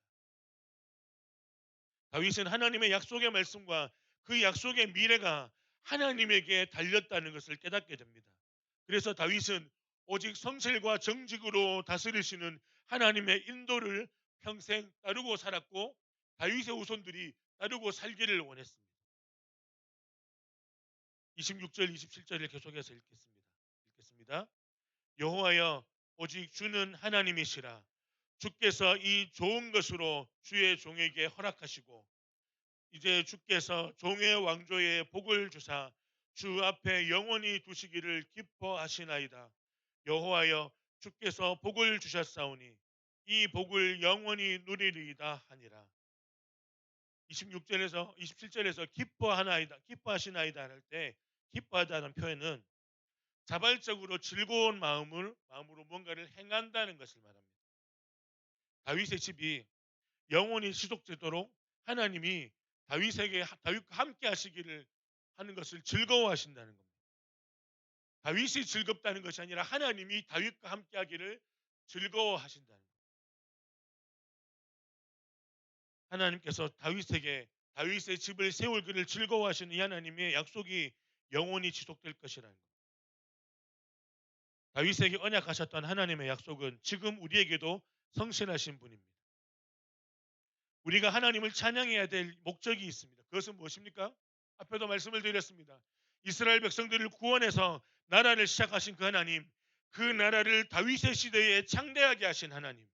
다윗은 하나님의 약속의 말씀과 그 약속의 미래가 하나님에게 달렸다는 것을 깨닫게 됩니다. 그래서 다윗은 오직 성실과 정직으로 다스리시는 하나님의 인도를 평생 따르고 살았고 다윗의 후손들이 따르고 살기를 원했습니다. 26절 27절을 계속해서 읽겠습니다. 여호와여 오직 주는 하나님이시라. 주께서 이 좋은 것으로 주의 종에게 허락하시고 이제 주께서 종의 왕조에 복을 주사 주 앞에 영원히 두시기를 기뻐하시나이다. 여호와여 주께서 복을 주셨사오니 이 복을 영원히 누리리이다 하니라. 26절에서 27절에서 기뻐하시나이다 할 때 기뻐하다는 표현은 자발적으로 즐거운 마음으로 뭔가를 행한다는 것을 말합니다. 다윗의 집이 영원히 지속되도록 하나님이 다윗과 함께 하시기를 하는 것을 즐거워하신다는 겁니다. 다윗이 즐겁다는 것이 아니라 하나님이 다윗과 함께하기를 즐거워하신다는 거예요. 하나님께서 다윗의 집을 세울 그를 즐거워하시는 이 하나님의 약속이 영원히 지속될 것이라는 거예요. 다윗에게 언약하셨던 하나님의 약속은 지금 우리에게도 성실하신 분입니다. 우리가 하나님을 찬양해야 될 목적이 있습니다. 그것은 무엇입니까? 앞에도 말씀을 드렸습니다. 이스라엘 백성들을 구원해서 나라를 시작하신 그 하나님, 그 나라를 다윗의 시대에 창대하게 하신 하나님,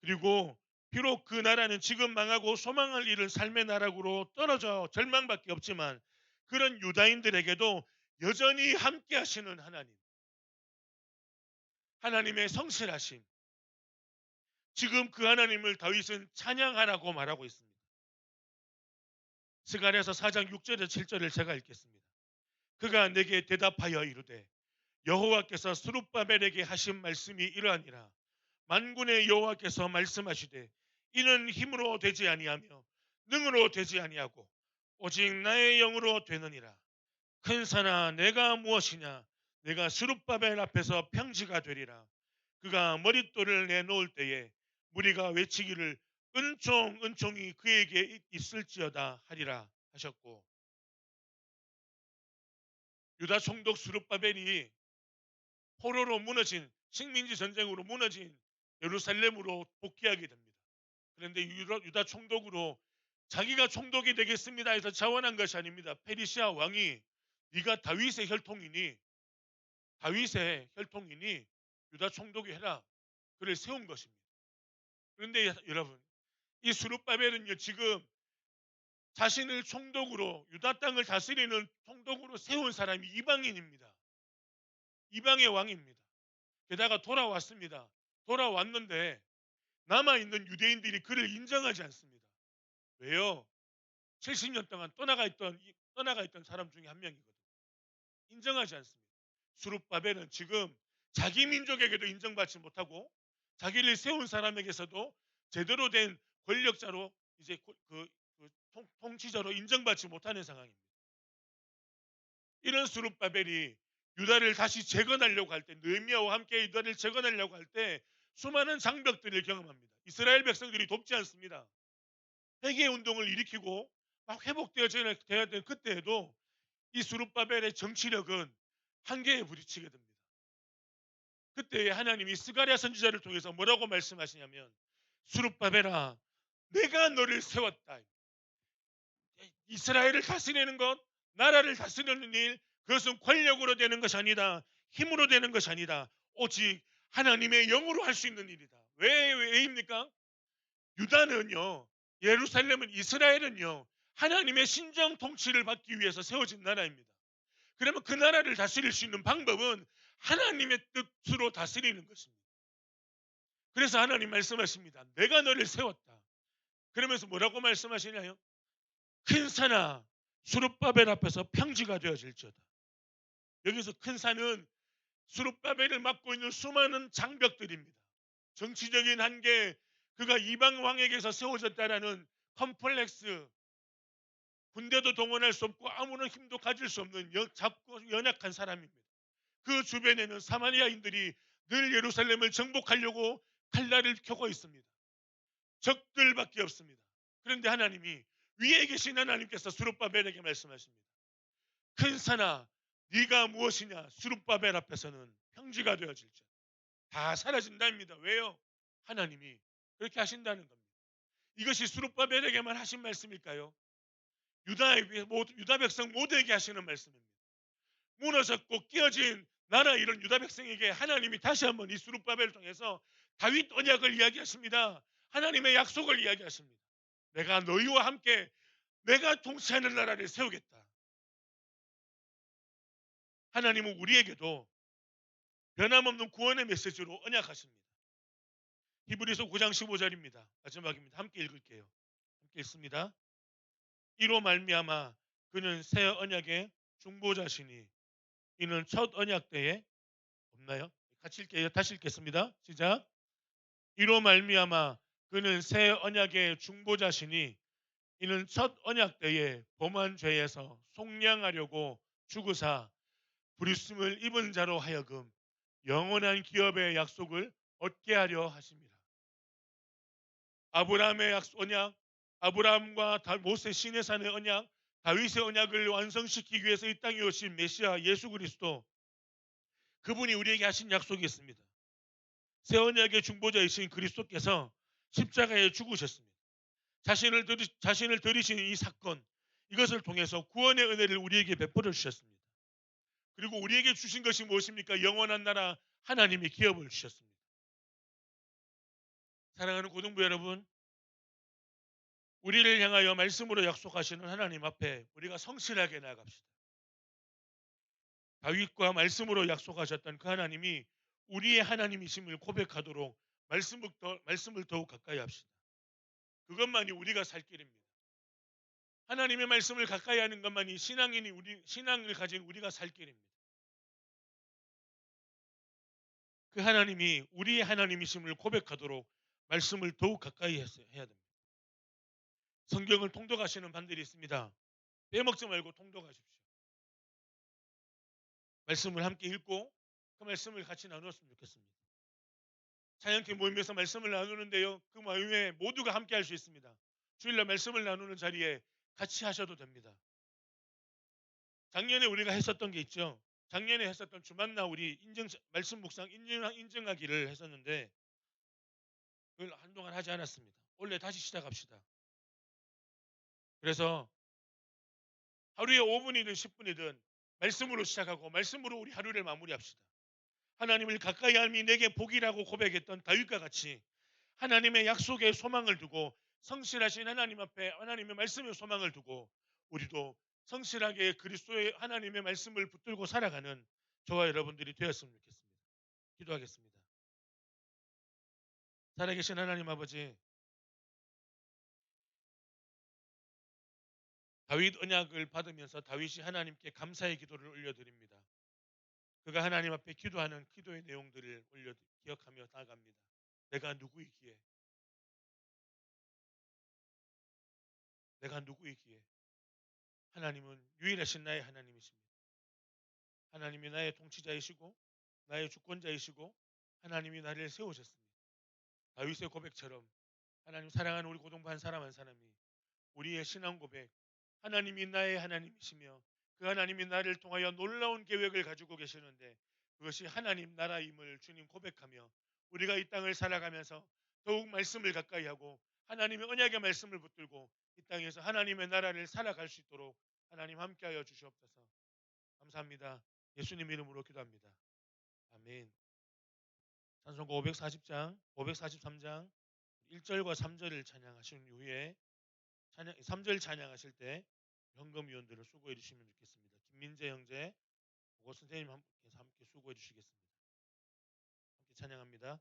그리고 비록 그 나라는 지금 망하고 소망을 잃은 삶의 나라로 떨어져 절망밖에 없지만 그런 유다인들에게도 여전히 함께 하시는 하나님, 하나님의 성실하심, 지금 그 하나님을 다윗은 찬양하라고 말하고 있습니다. 스가랴서 4장 6절에서 7절을 제가 읽겠습니다. 그가 내게 대답하여 이르되 여호와께서 스룹바벨에게 하신 말씀이 이러하니라. 만군의 여호와께서 말씀하시되 이는 힘으로 되지 아니하며 능으로 되지 아니하고 오직 나의 영으로 되느니라. 큰 산아 내가 무엇이냐? 내가 스룹바벨 앞에서 평지가 되리라. 그가 머릿돌을 내놓을 때에 무리가 외치기를 은총 은총이 그에게 있을지어다 하리라 하셨고, 유다 총독 스룹바벨이 포로로 무너진, 식민지 전쟁으로 무너진 예루살렘으로 복귀하게 됩니다. 그런데 유다 총독으로 자기가 총독이 되겠습니다 해서 자원한 것이 아닙니다. 페르시아 왕이 네가 다윗의 혈통이니 유다 총독이 해라, 그를 세운 것입니다. 그런데 여러분, 이 스룹바벨은요 지금 자신을 총독으로, 유다 땅을 다스리는 총독으로 세운 사람이 이방인입니다. 이방의 왕입니다. 게다가 돌아왔습니다. 돌아왔는데 남아있는 유대인들이 그를 인정하지 않습니다. 왜요? 70년 동안 떠나가 있던 사람 중에 한 명이거든요. 인정하지 않습니다. 스룹바벨은 지금 자기 민족에게도 인정받지 못하고 자기를 세운 사람에게서도 제대로 된 권력자로, 이제 통치자로 인정받지 못하는 상황입니다. 이런 스룹바벨이 유다를 다시 재건하려고 할 때, 느헤미야와 함께 유다를 재건하려고 할 때 수많은 장벽들을 경험합니다. 이스라엘 백성들이 돕지 않습니다. 회개 운동을 일으키고 막 회복되어야 될 그때에도 이 스룹바벨의 정치력은 한계에 부딪히게 됩니다. 그때 하나님이 스가랴 선지자를 통해서 뭐라고 말씀하시냐면, 스룹바벨아 내가 너를 세웠다. 이스라엘을 다스리는 것, 나라를 다스리는 일, 그것은 권력으로 되는 것이 아니다. 힘으로 되는 것이 아니다. 오직 하나님의 영으로 할 수 있는 일이다. 왜입니까? 유다는요, 예루살렘은, 이스라엘은요 하나님의 신정 통치를 받기 위해서 세워진 나라입니다. 그러면 그 나라를 다스릴 수 있는 방법은 하나님의 뜻으로 다스리는 것입니다. 그래서 하나님 말씀하십니다. 내가 너를 세웠다. 그러면서 뭐라고 말씀하시냐요? 큰 산아 스룹바벨 앞에서 평지가 되어질지어다. 여기서 큰 산은 스룹바벨을 막고 있는 수많은 장벽들입니다. 정치적인 한계, 그가 이방 왕에게서 세워졌다라는 컴플렉스, 군대도 동원할 수 없고 아무런 힘도 가질 수 없는 작고 연약한 사람입니다. 그 주변에는 사마리아인들이 늘 예루살렘을 정복하려고 칼날을 켜고 있습니다. 적들밖에 없습니다. 그런데 하나님이, 위에 계신 하나님께서 스룹바벨에게 말씀하십니다. 큰 산아 네가 무엇이냐? 스룹바벨 앞에서는 평지가 되어질지어다. 다 사라진다입니다. 왜요? 하나님이 그렇게 하신다는 겁니다. 이것이 스룹바벨에게만 하신 말씀일까요? 유다 백성 모두에게 하시는 말씀입니다. 무너졌고 깨어진 나라, 이런 유다 백성에게 하나님이 다시 한번 이 스룹바벨을 통해서 다윗 언약을 이야기하십니다. 하나님의 약속을 이야기하십니다. 내가 너희와 함께 내가 통치하는 나라를 세우겠다. 하나님은 우리에게도 변함없는 구원의 메시지로 언약하십니다. 히브리서 9장 15절입니다. 마지막입니다. 함께 읽을게요. 함께 읽습니다. 이로 말미암아 그는 새 언약의 중보자시니 이는 첫 언약 때에, 없나요? 같이 읽게요. 다시 읽겠습니다. 시작. 이로 말미암아 그는 새 언약의 중보자시니 이는 첫 언약 때에 범한 죄에서 속량하려고 죽으사 부르심을 입은 자로 하여금 영원한 기업의 약속을 얻게 하려 하십니다. 아브라함의 언약, 아브라함과 모세 시내산의 언약, 다윗의 언약을 완성시키기 위해서 이 땅에 오신 메시아 예수 그리스도, 그분이 우리에게 하신 약속이 있습니다. 새 언약의 중보자이신 그리스도께서 십자가에 죽으셨습니다. 자신을 들이신 이 사건, 이것을 통해서 구원의 은혜를 우리에게 베풀어 주셨습니다. 그리고 우리에게 주신 것이 무엇입니까? 영원한 나라 하나님의 기업을 주셨습니다. 사랑하는 고등부 여러분, 우리를 향하여 말씀으로 약속하시는 하나님 앞에 우리가 성실하게 나아갑시다. 다윗과 말씀으로 약속하셨던 그 하나님이 우리의 하나님이심을 고백하도록 말씀을 더욱 가까이 합시다. 그것만이 우리가 살 길입니다. 하나님의 말씀을 가까이 하는 것만이 신앙을 가진 우리가 살 길입니다. 그 하나님이 우리의 하나님이심을 고백하도록 말씀을 더욱 가까이 해야 됩니다. 성경을 통독하시는 분들이 있습니다. 빼먹지 말고 통독하십시오. 말씀을 함께 읽고 그 말씀을 같이 나누었으면 좋겠습니다. 찬양팀 모임에서 말씀을 나누는데요, 그 모임에 모두가 함께 할 수 있습니다. 주일날 말씀을 나누는 자리에 같이 하셔도 됩니다. 작년에 우리가 했었던 게 있죠. 작년에 했었던 주만나 우리 말씀 묵상 인증하기를 했었는데 그걸 한동안 하지 않았습니다. 원래 다시 시작합시다. 그래서 하루에 5분이든 10분이든 말씀으로 시작하고 말씀으로 우리 하루를 마무리합시다. 하나님을 가까이 함이 내게 복이라고 고백했던 다윗과 같이 하나님의 약속에 소망을 두고 성실하신 하나님 앞에 하나님의 말씀에 소망을 두고 우리도 성실하게 그리스도의 하나님의 말씀을 붙들고 살아가는 저와 여러분들이 되었으면 좋겠습니다. 기도하겠습니다. 살아계신 하나님 아버지, 다윗 언약을 받으면서 다윗이 하나님께 감사의 기도를 올려드립니다. 그가 하나님 앞에 기도하는 기도의 내용들을 기억하며 나아갑니다. 내가 누구이기에 하나님은 유일하신 나의 하나님이십니다. 하나님이 나의 통치자이시고 나의 주권자이시고 하나님이 나를 세우셨습니다. 다윗의 고백처럼 하나님 사랑하는 우리 고동부 한 사람 한 사람이 우리의 신앙 고백, 하나님이 나의 하나님이시며 그 하나님이 나를 통하여 놀라운 계획을 가지고 계시는데 그것이 하나님 나라임을 주님 고백하며 우리가 이 땅을 살아가면서 더욱 말씀을 가까이 하고 하나님의 언약의 말씀을 붙들고 이 땅에서 하나님의 나라를 살아갈 수 있도록 하나님 함께하여 주시옵소서. 감사합니다. 예수님 이름으로 기도합니다. 아멘. 찬송가 543장 1절과 3절을 찬양하신 이후에 3절 찬양하실 때 현금위원들을 수고해 주시면 좋겠습니다. 김민재 형제, 고고 선생님께서 함께 수고해 주시겠습니다. 함께 찬양합니다.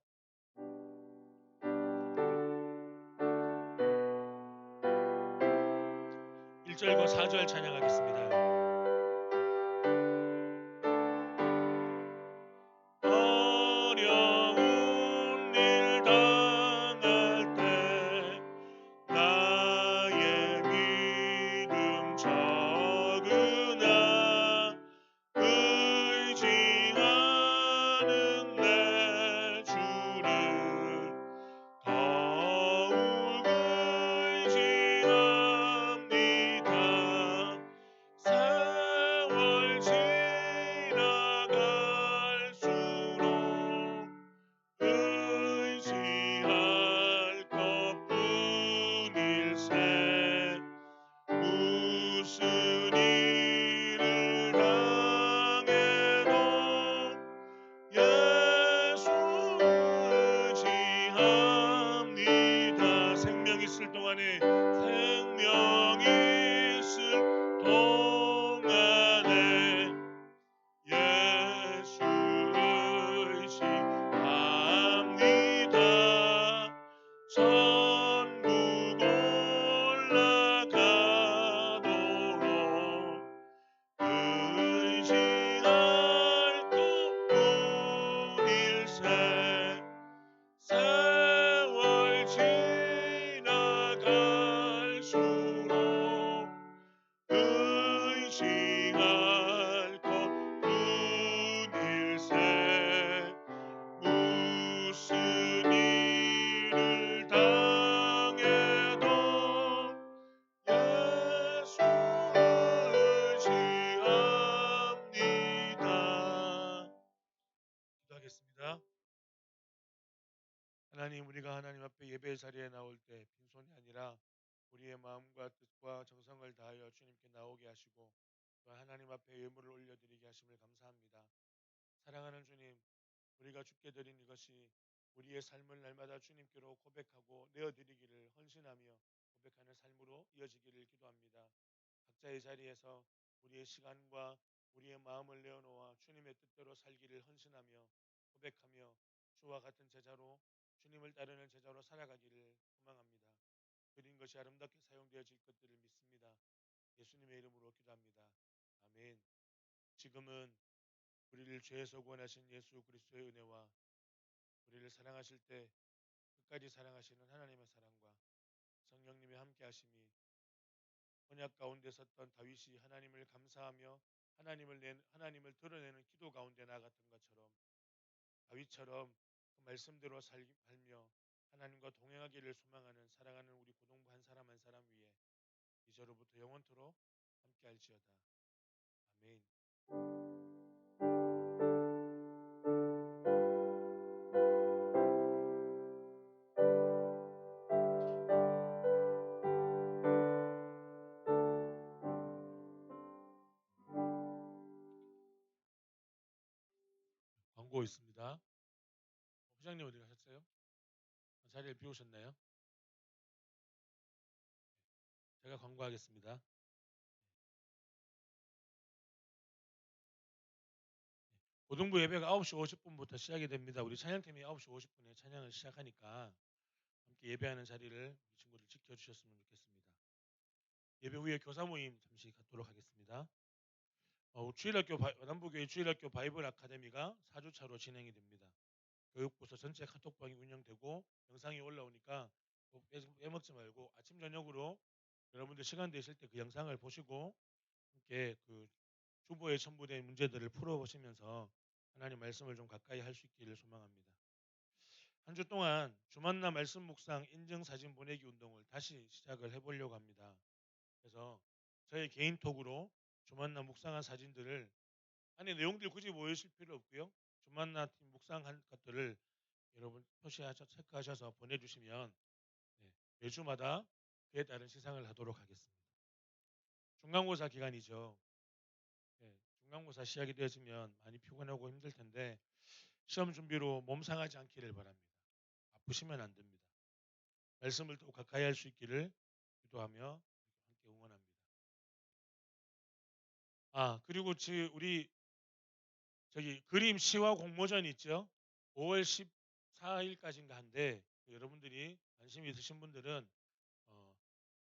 1절과 4절 찬양하겠습니다. 어려운 일 당할 때 나의 믿음 적으나 의지하는 내 주를 더욱 의지합니다. 하나님, 우리가 하나님 앞에 예배 자리에 나올 때 빈손이 아니라 우리의 마음과 뜻과 정성을 다하여 주님께 나오게 하시고 또 하나님 앞에 예물을 올려드리게 하심을 감사합니다. 사랑하는 주님, 우리가 주께 드린 이것이 우리의 삶을 날마다 주님께로 고백하고 내어드리기를 헌신하며 고백하는 삶으로 이어지기를 기도합니다. 각자의 자리에서 우리의 시간과 우리의 마음을 내어놓아 주님의 뜻대로 살기를 헌신하며 고백하며 주와 같은 제자로 주님을 따르는 제자로 살아가기를 소망합니다. 드린 것이 아름답게 사용되어질 것들을 믿습니다. 예수님의 이름으로 기도합니다. 아멘. 지금은 우리를 죄에서 구원하신 예수 그리스도의 은혜와 우리를 사랑하실 때 끝까지 사랑하시는 하나님의 사랑과 성령님의 함께 하심이 언약 가운데 섰던 다윗이 하나님을 감사하며 하나님을 드러내는 기도 가운데 나아갔던 것처럼 다윗처럼 그 말씀대로 살며 하나님과 동행하기를 소망하는 사랑하는 우리 고동부 한 사람 한 사람 위에 이제로부터 영원토록 함께 할지어다. 아멘. 광고 있습니다. 부장님 어디 가셨어요? 자리를 비우셨나요? 제가 광고하겠습니다. 고등부 예배가 9시 50분부터 시작이 됩니다. 우리 찬양팀이 9시 50분에 찬양을 시작하니까 함께 예배하는 자리를 우리 친구들 지켜주셨으면 좋겠습니다. 예배 후에 교사 모임 잠시 갖도록 하겠습니다. 남부교회 주일학교 바이블 아카데미가 4주차로 진행이 됩니다. 교육부서 전체 카톡방이 운영되고 영상이 올라오니까 꼭 빼먹지 말고 아침 저녁으로 여러분들 시간 되실 때 그 영상을 보시고 함께 그 주보에 첨부된 문제들을 풀어보시면서 하나님 말씀을 좀 가까이 할 수 있기를 소망합니다. 한 주 동안 주만나 말씀 묵상 인증 사진 보내기 운동을 다시 시작을 해보려고 합니다. 그래서 저희 개인톡으로 주만나 묵상한 사진들을 안에 내용들 굳이 모이실 필요 없고요. 주만나 팀 묵상한 것들을 여러분 체크하셔서 보내주시면 매주마다 그에 따른 시상을 하도록 하겠습니다. 중간고사 기간이죠. 중간고사 시작이 되어지면 많이 피곤하고 힘들 텐데 시험 준비로 몸 상하지 않기를 바랍니다. 아프시면 안 됩니다. 말씀을 또 가까이 할 수 있기를 기도하며 함께 응원합니다. 그리고 우리 그림 시화 공모전 있죠? 5월 14일까지인가 한데 여러분들이 관심이 있으신 분들은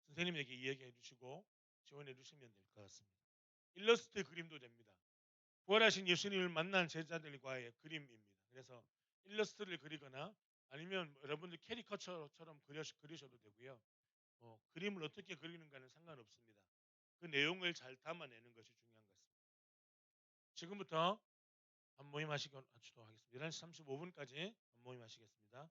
선생님에게 이야기해 주시고 지원해 주시면 될 것 같습니다. 일러스트 그림도 됩니다. 부활하신 예수님을 만난 제자들과의 그림입니다. 그래서 일러스트를 그리거나 아니면 여러분들 캐리커처럼 그리셔도 되고요. 그림을 어떻게 그리는가는 상관없습니다. 그 내용을 잘 담아내는 것이 중요한 것 같습니다. 지금부터 한 모임 하시도록 하겠습니다. 11시 35분까지 한 모임 하시겠습니다.